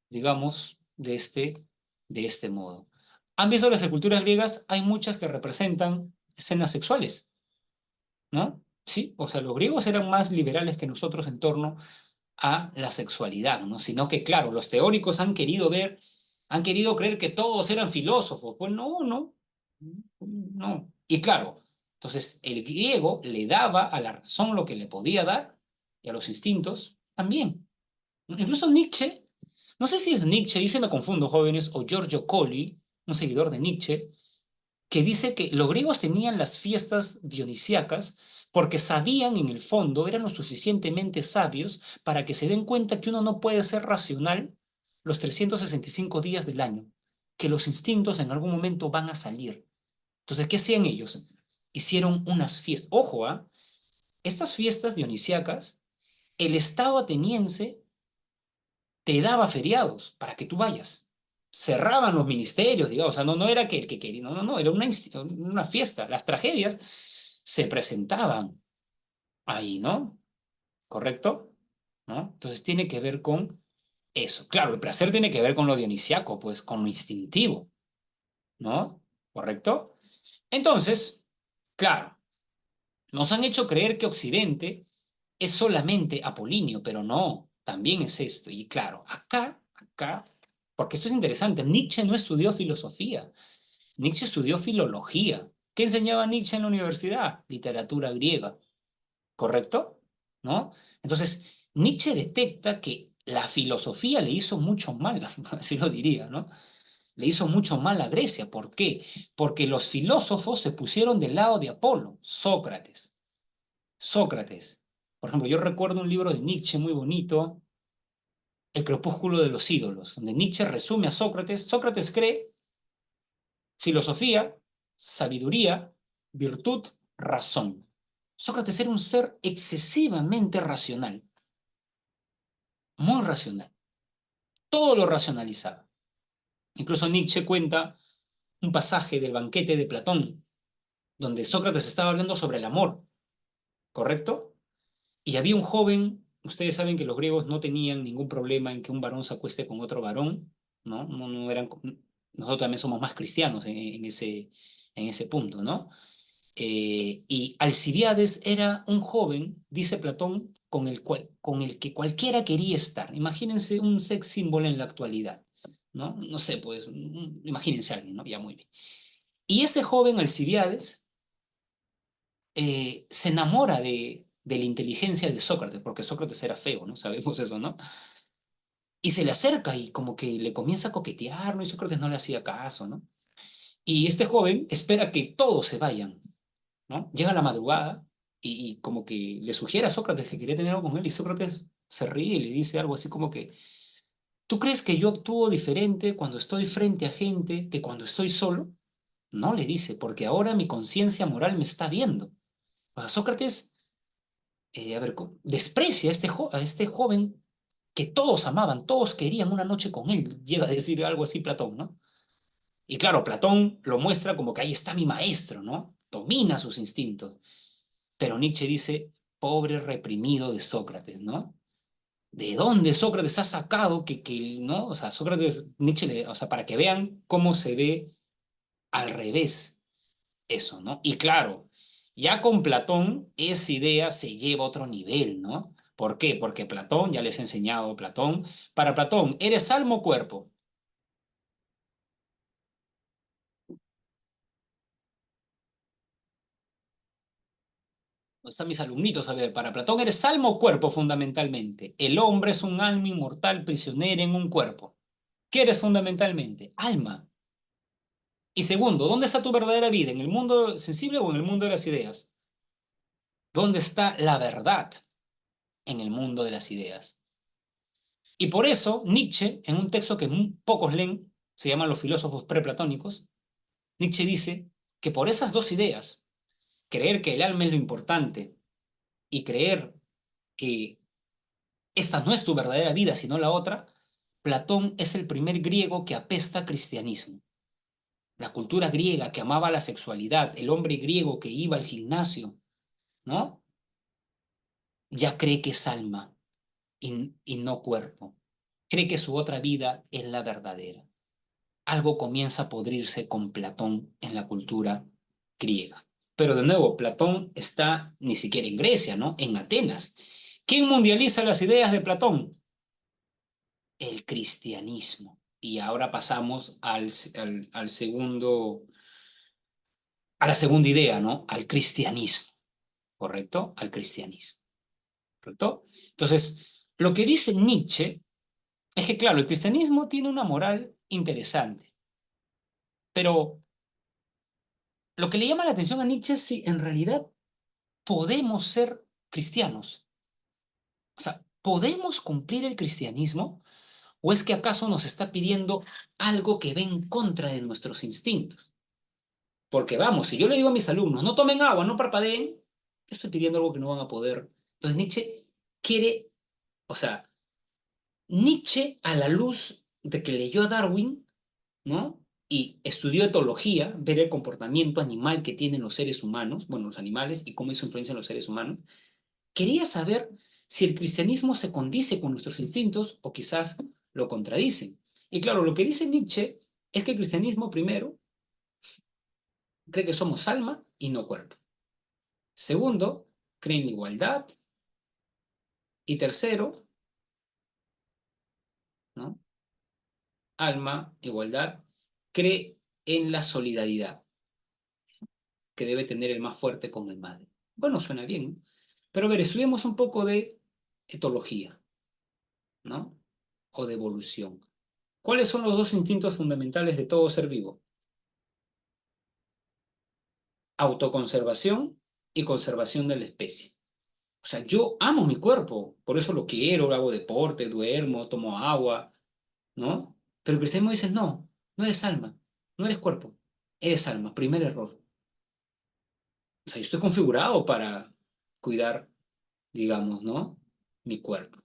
digamos, de este modo. ¿Han visto las esculturas griegas? Hay muchas que representan escenas sexuales, ¿no? Sí, o sea, los griegos eran más liberales que nosotros en torno a la sexualidad, ¿no? Sino que, claro, los teóricos han querido ver, han querido creer que todos eran filósofos. Pues no, no, no. Y claro, entonces el griego le daba a la razón lo que le podía dar y a los instintos también. Incluso Nietzsche, no sé si es Nietzsche, y se me confundo, jóvenes, o Giorgio Colli, un seguidor de Nietzsche, que dice que los griegos tenían las fiestas dionisíacas porque sabían en el fondo, eran lo suficientemente sabios para que se den cuenta que uno no puede ser racional los 365 días del año, que los instintos en algún momento van a salir. Entonces, ¿qué hacían ellos? Hicieron unas fiestas. Ojo, ¿ah? Estas fiestas dionisíacas, el Estado ateniense te daba feriados para que tú vayas. cerraban los ministerios, digamos, o sea, no era que el que quería, no, era una fiesta. Las tragedias se presentaban ahí, ¿no? ¿Correcto? ¿No? Entonces tiene que ver con eso. Claro, el placer tiene que ver con lo dionisiaco, pues con lo instintivo, ¿no? ¿Correcto? Entonces, claro, nos han hecho creer que Occidente es solamente apolíneo, pero no, también es esto. Y claro, acá, porque esto es interesante, Nietzsche no estudió filosofía, Nietzsche estudió filología. ¿Qué enseñaba Nietzsche en la universidad? Literatura griega, ¿correcto? ¿No? Entonces, Nietzsche detecta que la filosofía le hizo mucho mal, así lo diría, ¿no? Le hizo mucho mal a Grecia. ¿Por qué? Porque los filósofos se pusieron del lado de Apolo, Sócrates. Sócrates. Por ejemplo, yo recuerdo un libro de Nietzsche muy bonito, El crepúsculo de los ídolos, donde Nietzsche resume a Sócrates. Sócrates cree filosofía, sabiduría, virtud, razón. Sócrates era un ser excesivamente racional, muy racional. Todo lo racionalizaba. Incluso Nietzsche cuenta un pasaje del banquete de Platón, donde Sócrates estaba hablando sobre el amor, ¿correcto? Y había un joven, ustedes saben que los griegos no tenían ningún problema en que un varón se acueste con otro varón, ¿no? No eran, nosotros también somos más cristianos en ese punto, ¿no? Y Alcibiades era un joven, dice Platón, con el que cualquiera quería estar. Imagínense un sex symbol en la actualidad, ¿no? No sé, pues, imagínense a alguien, ¿no? Ya muy bien. Y ese joven Alcibiades se enamora de la inteligencia de Sócrates, porque Sócrates era feo, ¿no? Sabemos eso, ¿no? Y se le acerca y como que le comienza a coquetear, ¿no? Y Sócrates no le hacía caso, ¿no? Y este joven espera que todos se vayan, ¿no? Llega la madrugada y como que le sugiere a Sócrates que quería tener algo con él y Sócrates se ríe y le dice algo así como que, ¿tú crees que yo actúo diferente cuando estoy frente a gente que cuando estoy solo? No, le dice, porque ahora mi conciencia moral me está viendo. O sea, Sócrates, a ver, desprecia a este joven que todos amaban, todos querían una noche con él. Llega a decir algo así Platón, ¿no? Y claro, Platón lo muestra como que ahí está mi maestro, ¿no? Domina sus instintos. Pero Nietzsche dice, pobre reprimido de Sócrates, ¿no? ¿De dónde Sócrates ha sacado no? O sea, Sócrates, Nietzsche, o sea, para que vean cómo se ve al revés eso, ¿no? Y claro, ya con Platón, esa idea se lleva a otro nivel, ¿no? ¿Por qué? Porque Platón, ya les he enseñado Platón, para Platón, ¿eres alma o cuerpo? Están mis alumnitos, a ver, para Platón eres alma o cuerpo fundamentalmente. El hombre es un alma inmortal prisionera en un cuerpo. ¿Qué eres fundamentalmente? Alma. Y segundo, ¿dónde está tu verdadera vida? ¿En el mundo sensible o en el mundo de las ideas? ¿Dónde está la verdad? En el mundo de las ideas. Y por eso Nietzsche, en un texto que pocos leen, se llama Los filósofos preplatónicos, Nietzsche dice que por esas dos ideas, creer que el alma es lo importante y creer que esta no es tu verdadera vida, sino la otra, Platón es el primer griego que apesta a cristianismo. La cultura griega que amaba la sexualidad, el hombre griego que iba al gimnasio, ¿no? Ya cree que es alma y no cuerpo. Cree que su otra vida es la verdadera. Algo comienza a podrirse con Platón en la cultura griega. Pero de nuevo, Platón está ni siquiera en Grecia, ¿no? En Atenas. ¿Quién mundializa las ideas de Platón? El cristianismo. Y ahora pasamos al segundo, a la segunda idea, ¿no? Al cristianismo, ¿correcto? Al cristianismo, ¿correcto? Entonces, lo que dice Nietzsche es que, claro, el cristianismo tiene una moral interesante, pero lo que le llama la atención a Nietzsche es si en realidad podemos ser cristianos. O sea, ¿podemos cumplir el cristianismo? ¿O es que acaso nos está pidiendo algo que ve en contra de nuestros instintos? Porque vamos, si yo le digo a mis alumnos, no tomen agua, no parpadeen, yo estoy pidiendo algo que no van a poder. Entonces Nietzsche quiere, o sea, Nietzsche a la luz de que leyó a Darwin, ¿no? Y estudió etología, ver el comportamiento animal que tienen los seres humanos, bueno, los animales, y cómo eso influencia en los seres humanos. Quería saber si el cristianismo se condice con nuestros instintos o quizás lo contradice. Y claro, lo que dice Nietzsche es que el cristianismo, primero, cree que somos alma y no cuerpo. Segundo, cree en la igualdad. Y tercero, ¿no? Alma, igualdad, cree en la solidaridad que debe tener el más fuerte con el madre. Bueno, suena bien, ¿no? Pero a ver, estudiemos un poco de etología, ¿no? O de evolución. ¿Cuáles son los dos instintos fundamentales de todo ser vivo? Autoconservación y conservación de la especie. O sea, yo amo mi cuerpo, por eso lo quiero, hago deporte, duermo, tomo agua, ¿no? Pero el cristianismo dice, no, no eres alma, no eres cuerpo, eres alma, primer error. O sea, yo estoy configurado para cuidar, digamos, ¿no? Mi cuerpo.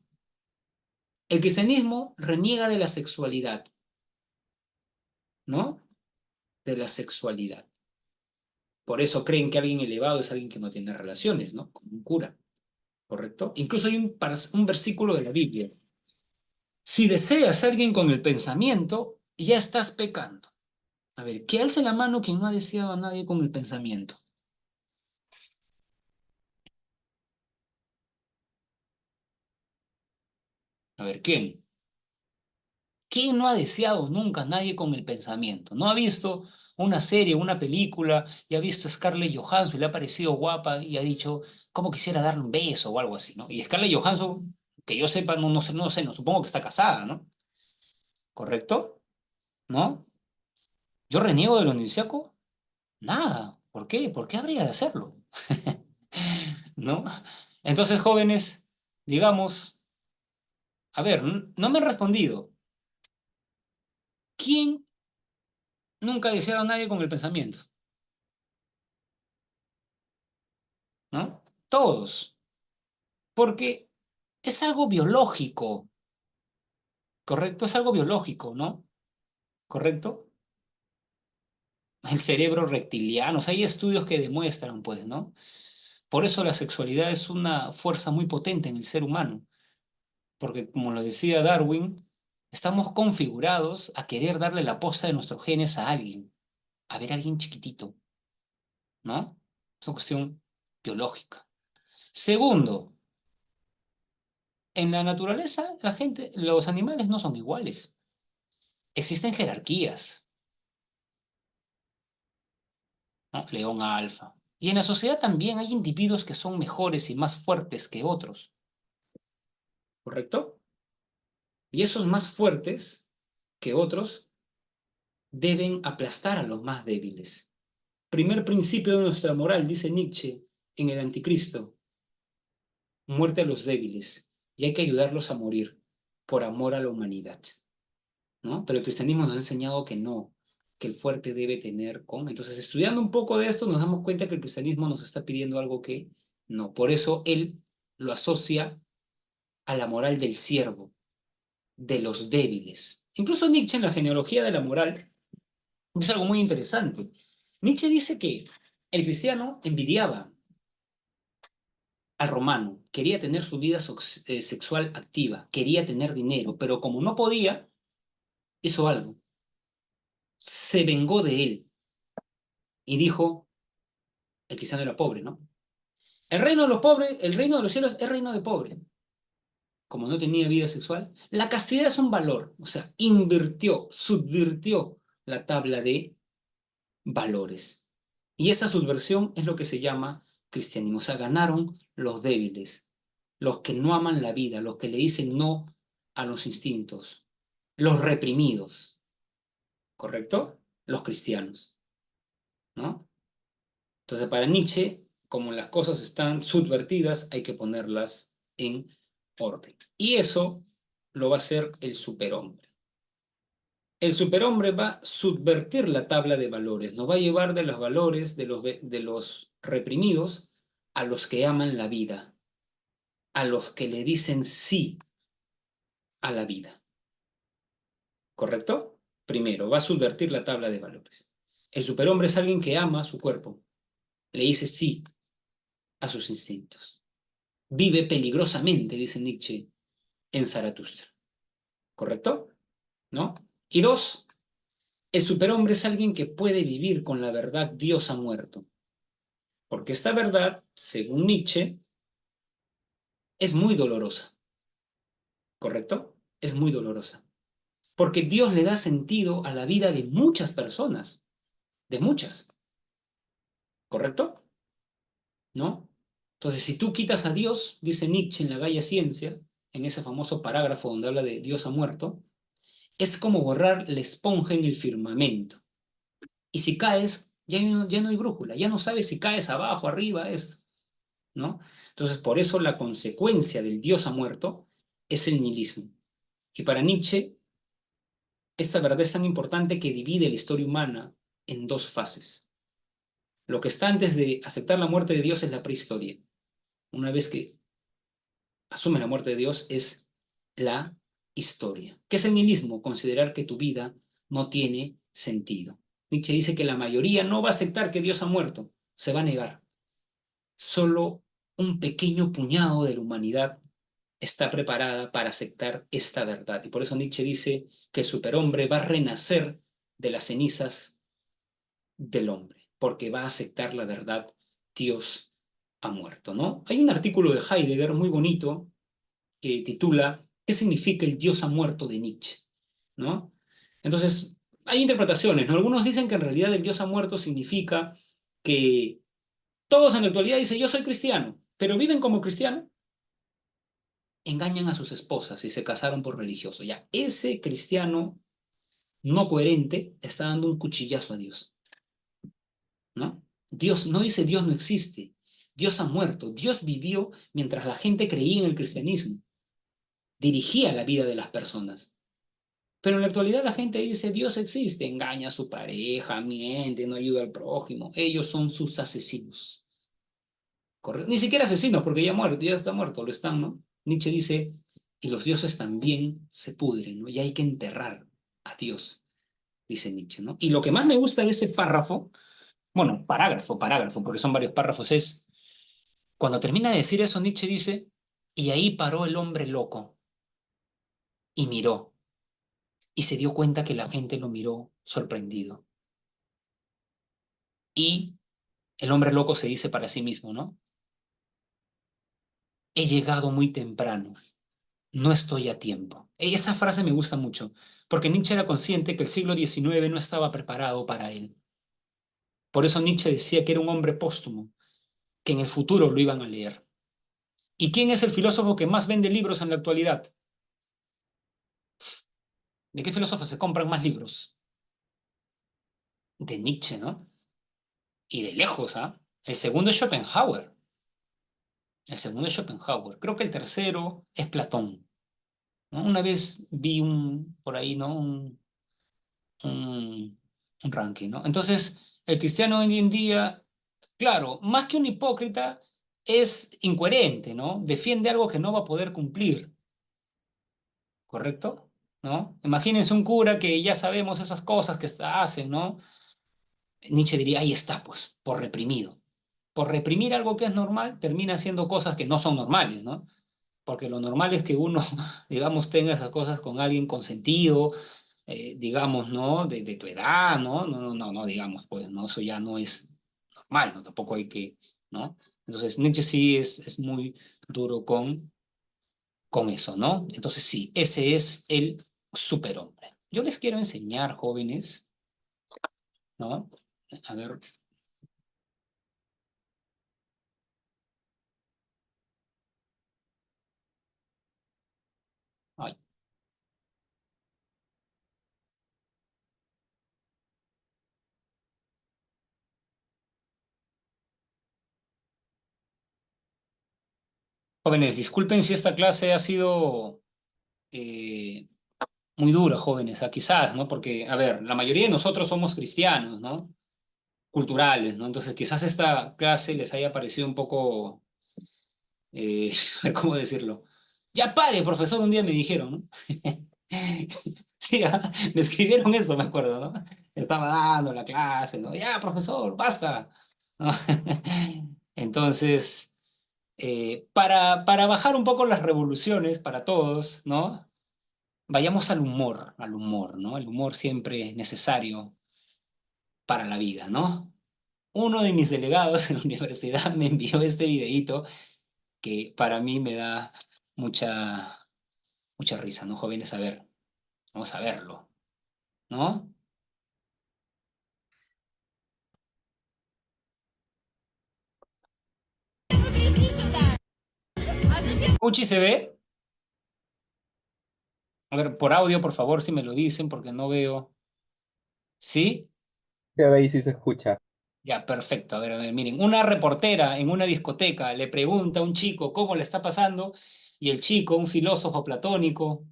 El cristianismo reniega de la sexualidad, ¿no? De la sexualidad. Por eso creen que alguien elevado es alguien que no tiene relaciones, ¿no? Como un cura, ¿correcto? Incluso hay un versículo de la Biblia. Si deseas a alguien con el pensamiento, ya estás pecando. A ver, que alce la mano quien no ha deseado a nadie con el pensamiento. A ver, ¿quién? ¿Quién no ha deseado nunca a nadie con el pensamiento? ¿No ha visto una serie, una película y ha visto a Scarlett Johansson y le ha parecido guapa y ha dicho, ¿cómo quisiera darle un beso o algo así, ¿no? Y Scarlett Johansson, que yo sepa, no sé, no supongo que está casada, ¿no? ¿Correcto? ¿No? ¿Yo reniego de lo anunciaco? Nada. ¿Por qué? ¿Por qué habría de hacerlo? ¿No? Entonces, jóvenes, digamos, a ver, no me han respondido. ¿Quién nunca ha deseado a nadie con el pensamiento? ¿No? Todos. Porque es algo biológico, ¿correcto? Es algo biológico, ¿no? ¿Correcto? El cerebro reptiliano, o sea, hay estudios que demuestran, pues, ¿no? Por eso la sexualidad es una fuerza muy potente en el ser humano, porque como lo decía Darwin, estamos configurados a querer darle la posta de nuestros genes a alguien, a ver a alguien chiquitito, ¿no? Es una cuestión biológica. Segundo, en la naturaleza, la gente, los animales no son iguales. Existen jerarquías, ¿no? León alfa. Y en la sociedad también hay individuos que son mejores y más fuertes que otros, ¿correcto? Y esos más fuertes que otros deben aplastar a los más débiles. Primer principio de nuestra moral, dice Nietzsche en El Anticristo, muerte a los débiles, y hay que ayudarlos a morir por amor a la humanidad, ¿no? Pero el cristianismo nos ha enseñado que no, que el fuerte debe tener con. Entonces, estudiando un poco de esto, nos damos cuenta que el cristianismo nos está pidiendo algo que no. Por eso él lo asocia a la moral del siervo, de los débiles. Incluso Nietzsche en la genealogía de la moral es algo muy interesante. Nietzsche dice que el cristiano envidiaba al romano, quería tener su vida sexual activa, quería tener dinero, pero como no podía, hizo algo. Se vengó de él y dijo, el cristiano era pobre, ¿no? El reino de los pobres, el reino de los cielos es reino de pobres. Como no tenía vida sexual, la castidad es un valor, o sea, invirtió, subvirtió la tabla de valores. Y esa subversión es lo que se llama cristianismo. O sea, ganaron los débiles, los que no aman la vida, los que le dicen no a los instintos, los reprimidos, ¿correcto? Los cristianos, ¿no? Entonces, para Nietzsche, como las cosas están subvertidas, hay que ponerlas en orden. Y eso lo va a hacer el superhombre. El superhombre va a subvertir la tabla de valores, nos va a llevar de los valores de los reprimidos a los que aman la vida, a los que le dicen sí a la vida. ¿Correcto? Primero, va a subvertir la tabla de valores. El superhombre es alguien que ama su cuerpo, le dice sí a sus instintos. Vive peligrosamente, dice Nietzsche, en Zaratustra. ¿Correcto? ¿No? Y dos, el superhombre es alguien que puede vivir con la verdad Dios ha muerto. Porque esta verdad, según Nietzsche, es muy dolorosa. ¿Correcto? Es muy dolorosa. Porque Dios le da sentido a la vida de muchas personas. De muchas. ¿Correcto? ¿No? Entonces, si tú quitas a Dios, dice Nietzsche en La Bella Ciencia, en ese famoso parágrafo donde habla de Dios ha muerto, es como borrar la esponja en el firmamento. Y si caes, ya no hay brújula, ya no sabes si caes abajo, arriba, ¿no? Entonces, por eso la consecuencia del Dios ha muerto es el nihilismo. Y para Nietzsche, esta verdad es tan importante que divide la historia humana en dos fases. Lo que está antes de aceptar la muerte de Dios es la prehistoria. Una vez que asume la muerte de Dios es la historia. ¿Qué es el nihilismo? Considerar que tu vida no tiene sentido. Nietzsche dice que la mayoría no va a aceptar que Dios ha muerto, se va a negar. Solo un pequeño puñado de la humanidad está preparada para aceptar esta verdad. Y por eso Nietzsche dice que el superhombre va a renacer de las cenizas del hombre, porque va a aceptar la verdad, Dios ha muerto, ¿no? Hay un artículo de Heidegger muy bonito que titula ¿Qué significa el Dios ha muerto de Nietzsche? ¿No? Entonces, hay interpretaciones, ¿no? Algunos dicen que en realidad el Dios ha muerto significa que todos en la actualidad dicen yo soy cristiano, pero viven como cristiano, engañan a sus esposas y se casaron por religioso. Ya, ese cristiano no coherente está dando un cuchillazo a Dios, ¿no? Dios no dice Dios no existe, Dios ha muerto, Dios vivió mientras la gente creía en el cristianismo, dirigía la vida de las personas. Pero en la actualidad la gente dice Dios existe, engaña a su pareja, miente, no ayuda al prójimo. Ellos son sus asesinos. ¿Correcto? Ni siquiera asesinos, porque ya muerto, ya está muerto, lo están, ¿no? Nietzsche dice, y los dioses también se pudren, ¿no? Y hay que enterrar a Dios, dice Nietzsche, ¿no? Y lo que más me gusta de ese párrafo, bueno, parágrafo, porque son varios párrafos, es cuando termina de decir eso, Nietzsche dice, y ahí paró el hombre loco y miró, y se dio cuenta que la gente lo miró sorprendido. Y el hombre loco se dice para sí mismo, ¿no? He llegado muy temprano, no estoy a tiempo. Esa frase me gusta mucho, porque Nietzsche era consciente que el siglo XIX no estaba preparado para él. Por eso Nietzsche decía que era un hombre póstumo, que en el futuro lo iban a leer. ¿Y quién es el filósofo que más vende libros en la actualidad? ¿De qué filósofo se compran más libros? De Nietzsche, ¿no? Y de lejos, ¿ah? El segundo es Schopenhauer. El segundo es Schopenhauer. Creo que el tercero es Platón, ¿no? Una vez vi por ahí, ¿no? Un, un ranking, ¿no? Entonces, el cristiano hoy en día, claro, más que un hipócrita, es incoherente, ¿no? Defiende algo que no va a poder cumplir, ¿correcto? ¿No? Imagínense un cura que ya sabemos esas cosas que hacen, ¿no? Nietzsche diría, ahí está, pues, por reprimido. Por reprimir algo que es normal, termina haciendo cosas que no son normales, ¿no? Porque lo normal es que uno, digamos, tenga esas cosas con alguien consentido, digamos, ¿no? De tu edad, ¿no? No, digamos, pues, ¿no? Eso ya no es normal, ¿no? Tampoco hay que, ¿no? Entonces, Nietzsche sí es muy duro con eso, ¿no? Entonces, sí, ese es el superhombre. Yo les quiero enseñar, jóvenes, ¿no? A ver, ay. Jóvenes, disculpen si esta clase ha sido eh, muy dura, jóvenes, quizás, ¿no? Porque, a ver, la mayoría de nosotros somos cristianos, ¿no? Culturales, ¿no? Entonces quizás esta clase les haya parecido un poco, ¿cómo decirlo? Ya pare, profesor, un día me dijeron, ¿no? Sí, me escribieron eso, me acuerdo, ¿no? Estaba dando la clase, ¿no? Ya, profesor, basta. ¿No? Entonces, para bajar un poco las revoluciones para todos, ¿no? Vayamos al humor, ¿no? El humor siempre es necesario para la vida, ¿no? Uno de mis delegados en la universidad me envió este videíto que para mí me da mucha risa, ¿no? Jóvenes, a ver, vamos a verlo, ¿no? ¿Escucha y se ve? A ver, por audio, por favor, si me lo dicen, porque no veo. ¿Sí? Se ve y sí se escucha. Ya, perfecto. A ver, miren, una reportera en una discoteca le pregunta a un chico cómo le está pasando y el chico, un filósofo platónico,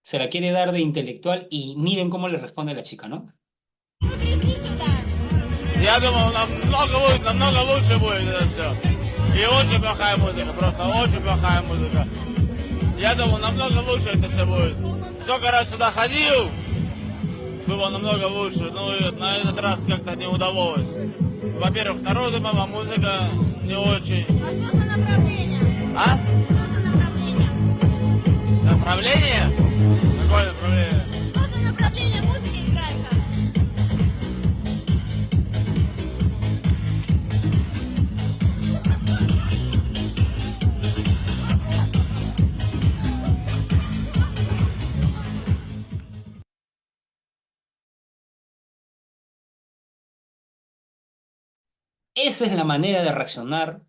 se la quiere dar de intelectual y miren cómo le responde la chica, ¿no? Я думал, намного лучше будет это все. И очень плохая музыка, просто очень плохая музыка. Я думал, намного лучше это все будет. Сколько раз сюда ходил, было намного лучше. Ну и на этот раз как-то не удалось. Во-первых, народу мало, музыка не очень. А что за направление? А? Что за направление? Направление? Какое направление? Что за направление музыки играется? Esa es la manera de reaccionar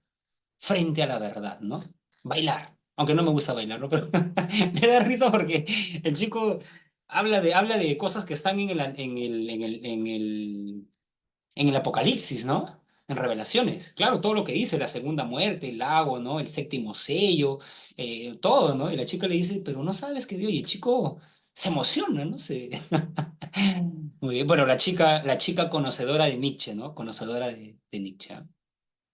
frente a la verdad, ¿no? Bailar. Aunque no me gusta bailar, ¿no? Pero me da risa porque el chico habla de cosas que están en el Apocalipsis, ¿no? En Revelaciones. Claro, todo lo que dice, la segunda muerte, el lago, ¿no? El séptimo sello, todo, ¿no? Y la chica le dice, pero no sabes que Dios, y el chico se emociona, ¿no? Muy bien. Bueno, la chica conocedora de Nietzsche, ¿no? Conocedora de Nietzsche. ¿Ah?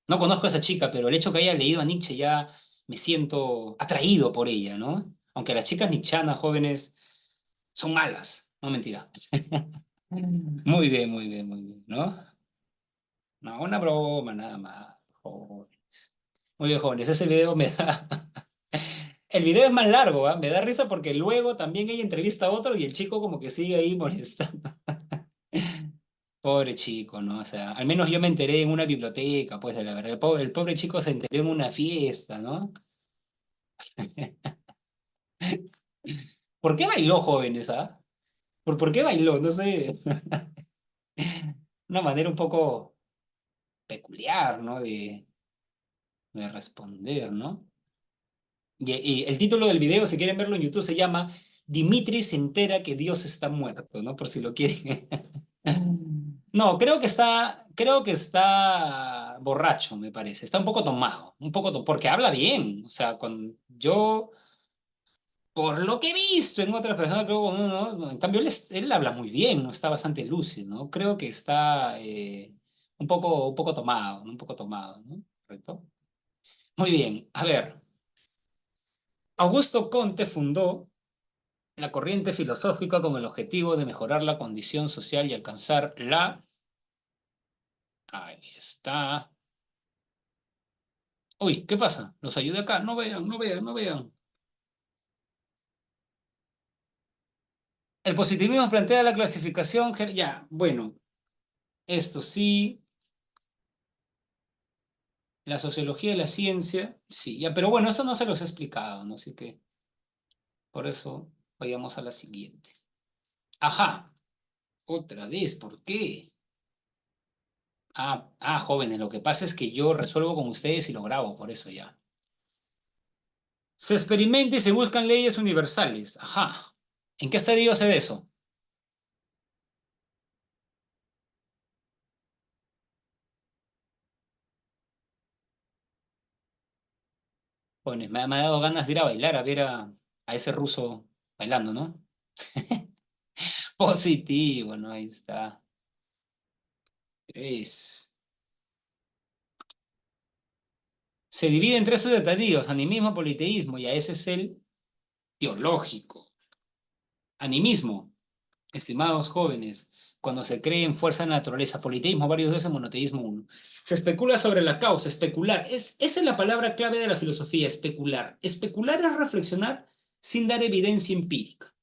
No conozco a esa chica, pero el hecho que haya leído a Nietzsche ya me siento atraído por ella, ¿no? Aunque las chicas nietzschanas jóvenes son malas, no mentira. Muy bien, muy bien, muy bien, ¿no? No, una broma nada más, jóvenes. Muy bien, jóvenes, ese video me da... El video es más largo, ¿ah? Me da risa porque luego también ella entrevista a otro y el chico como que sigue ahí molestando. Pobre chico, ¿no? O sea, al menos yo me enteré en una biblioteca, pues, de la verdad. El pobre chico se enteró en una fiesta, ¿no? ¿Por qué bailó, jóvenes, ah? ¿Por qué bailó? No sé. Una manera un poco peculiar, ¿no? De responder, ¿no? Y el título del video, si quieren verlo en YouTube, se llama Dimitri se entera que Dios está muerto, ¿no? Por si lo quieren. No, creo que está borracho, me parece. Está un poco tomado, porque habla bien. O sea, por lo que he visto en otras personas, creo que no, en cambio él habla muy bien, ¿no? Está bastante lúcido, ¿no? Creo que está un poco tomado, ¿no? Un poco tomado, ¿no? ¿Correcto? Muy bien, a ver. Augusto Conte fundó la corriente filosófica con el objetivo de mejorar la condición social y alcanzar la... Ahí está. Uy, ¿qué pasa? Los ayudé acá. No vean, no vean, no vean. El positivismo plantea la clasificación... Ya, bueno, esto sí. La sociología y la ciencia, sí, ya, pero bueno, esto no se los he explicado, ¿no? Así que por eso vayamos a la siguiente. Ajá, otra vez, ¿por qué? Jóvenes, lo que pasa es que yo resuelvo con ustedes y lo grabo, por eso ya. Se experimenta y se buscan leyes universales. Ajá. ¿En qué estadio se de eso? Jóvenes, me ha dado ganas de ir a bailar, a ver a ese ruso bailando, ¿no? Positivo, ¿no? Ahí está. Tres. Se divide en tres estadios, animismo, politeísmo, y a ese es el teológico. Animismo, estimados jóvenes, cuando se cree en fuerza de la naturaleza, politeísmo, varios dioses, monoteísmo uno. Se especula sobre la causa, especular. Esa es la palabra clave de la filosofía, especular. Especular es reflexionar sin dar evidencia empírica.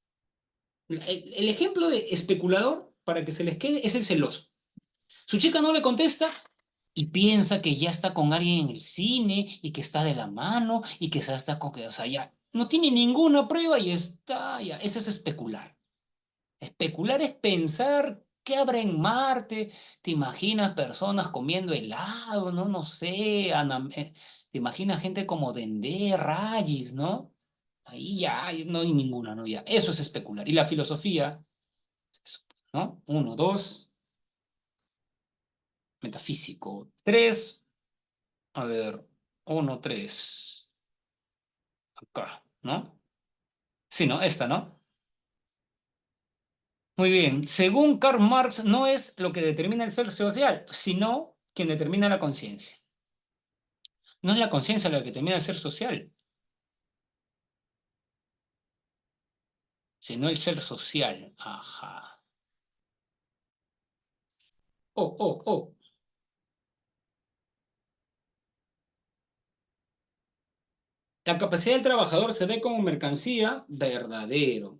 El ejemplo de especulador, para que se les quede, es el celoso. Su chica no le contesta y piensa que ya está con alguien en el cine y que está de la mano y que está con que, o sea, ya no tiene ninguna prueba y está, ya, eso es especular. Especular es pensar qué habrá en Marte. Te imaginas personas comiendo helado, ¿no? No sé. Te imaginas gente como Dendé, Rayis, ¿no? Ahí ya no hay ninguna, ¿no? Ya. Eso es especular. Y la filosofía, es eso, ¿no? Uno, dos, metafísico. Tres, a ver, uno, tres. Acá, ¿no? Sí, ¿no? Esta, ¿no? Muy bien. Según Karl Marx, no es lo que determina el ser social, sino quien determina la conciencia. No es la conciencia la que determina el ser social, sino el ser social. Ajá. Oh, oh, oh. La capacidad del trabajador se ve como mercancía, verdadero.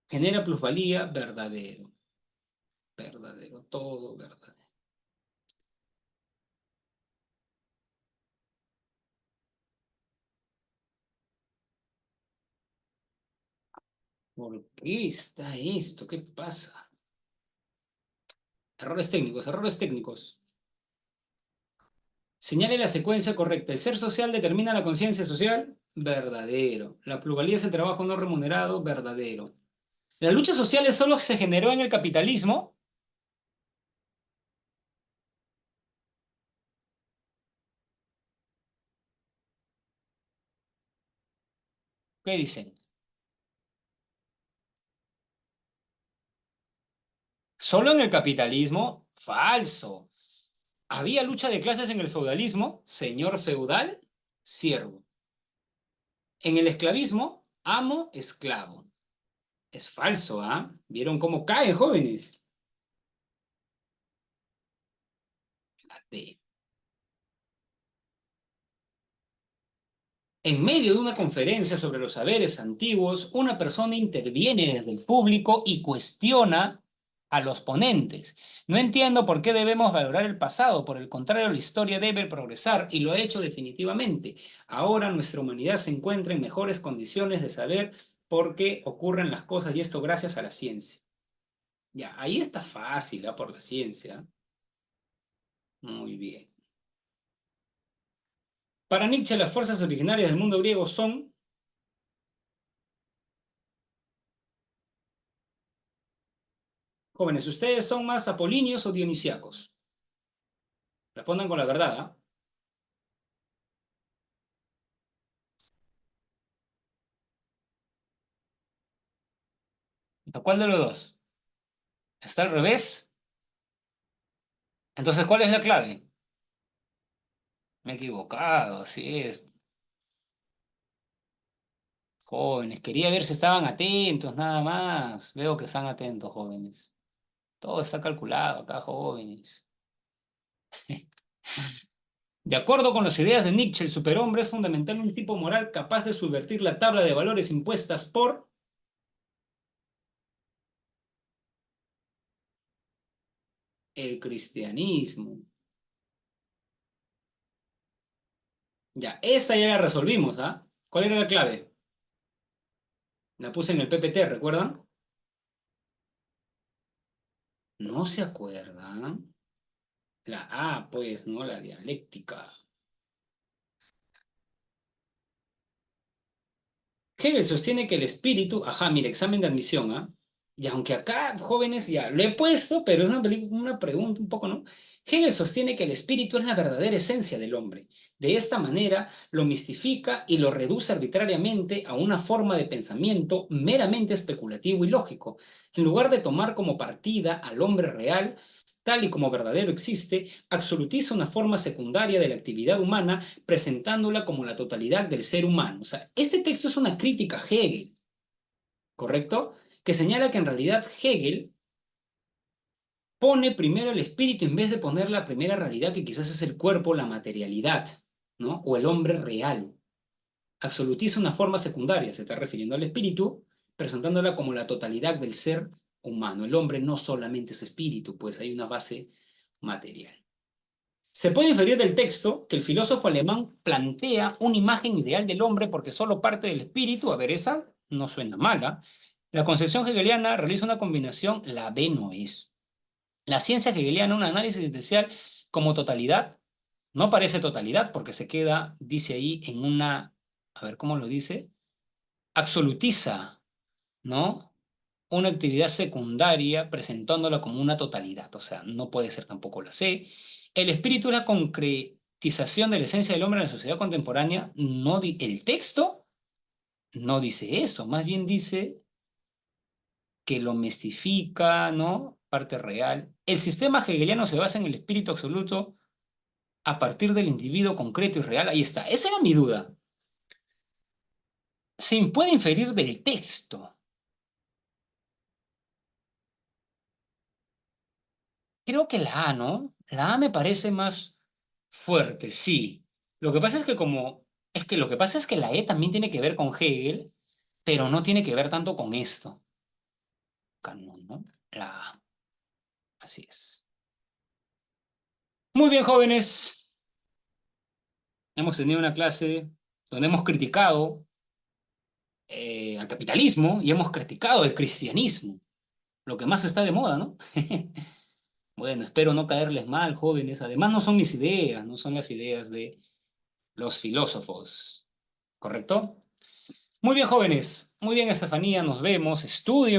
Genera plusvalía, verdadero. Verdadero, todo verdadero. ¿Por qué está esto? ¿Qué pasa? Errores técnicos, errores técnicos. Señale la secuencia correcta. El ser social determina la conciencia social, verdadero. La plusvalía es el trabajo no remunerado, verdadero. La lucha social solo se generó en el capitalismo. ¿Qué dicen? ¿Solo en el capitalismo? Falso. ¿Había lucha de clases en el feudalismo? Señor feudal, siervo. En el esclavismo, amo, esclavo. Es falso, ¿ah? ¿Vieron cómo caen, jóvenes? Fíjate. En medio de una conferencia sobre los saberes antiguos, una persona interviene desde el público y cuestiona a los ponentes. No entiendo por qué debemos valorar el pasado, por el contrario, la historia debe progresar y lo ha hecho definitivamente. Ahora nuestra humanidad se encuentra en mejores condiciones de saber por qué ocurren las cosas y esto gracias a la ciencia. Ya, ahí está fácil, ¿ah? Por la ciencia. Muy bien. Para Nietzsche, las fuerzas originarias del mundo griego son... Jóvenes, ¿ustedes son más apolíneos o dionisíacos? Respondan con la verdad, ¿ah? ¿Cuál de los dos? ¿Está al revés? Entonces, ¿cuál es la clave? Me he equivocado, así es. Jóvenes, quería ver si estaban atentos, nada más. Veo que están atentos, jóvenes. Todo está calculado acá, jóvenes. De acuerdo con las ideas de Nietzsche, el superhombre es fundamentalmente un tipo moral capaz de subvertir la tabla de valores impuestas por el cristianismo. Ya, esta ya la resolvimos, ¿ah? ¿Cuál era la clave? La puse en el PPT, ¿recuerdan? ¿No se acuerdan? La A, pues, ¿no? La dialéctica. Hegel sostiene que el espíritu, ajá, mira, examen de admisión, ¿ah? Y aunque acá, jóvenes, ya lo he puesto, pero es una pregunta un poco, ¿no? Hegel sostiene que el espíritu es la verdadera esencia del hombre. De esta manera, lo mistifica y lo reduce arbitrariamente a una forma de pensamiento meramente especulativo y lógico. En lugar de tomar como partida al hombre real, tal y como verdadero existe, absolutiza una forma secundaria de la actividad humana presentándola como la totalidad del ser humano. O sea, este texto es una crítica a Hegel. ¿correcto? Que señala que en realidad Hegel pone primero el espíritu en vez de poner la primera realidad que quizás es el cuerpo, la materialidad, ¿no? O el hombre real. Absolutiza una forma secundaria, se está refiriendo al espíritu, presentándola como la totalidad del ser humano. El hombre no solamente es espíritu, pues hay una base material. Se puede inferir del texto que el filósofo alemán plantea una imagen ideal del hombre porque solo parte del espíritu. A ver, esa no suena mala. La concepción hegeliana realiza una combinación, la B no es. La ciencia hegeliana, un análisis existencial como totalidad, no parece totalidad porque se queda, dice ahí, en una, a ver cómo lo dice, absolutiza, ¿no? Una actividad secundaria presentándola como una totalidad, o sea, no puede ser tampoco la C. El espíritu es la concretización de la esencia del hombre en la sociedad contemporánea. No el texto no dice eso, más bien dice que lo mistifica, ¿no? Parte real. El sistema hegeliano se basa en el espíritu absoluto a partir del individuo concreto y real. Ahí está. Esa era mi duda. Se puede inferir del texto. Creo que la A, ¿no? La A me parece más fuerte, sí. Lo que pasa es que lo que pasa es que la E también tiene que ver con Hegel, pero no tiene que ver tanto con esto. Canon, ¿no? La A. Así es. Muy bien, jóvenes. Hemos tenido una clase donde hemos criticado al capitalismo y hemos criticado el cristianismo, lo que más está de moda, ¿no? Bueno, espero no caerles mal, jóvenes. Además, no son mis ideas, no son las ideas de los filósofos, ¿correcto? Muy bien, jóvenes. Muy bien, Estefanía. Nos vemos. Estudio.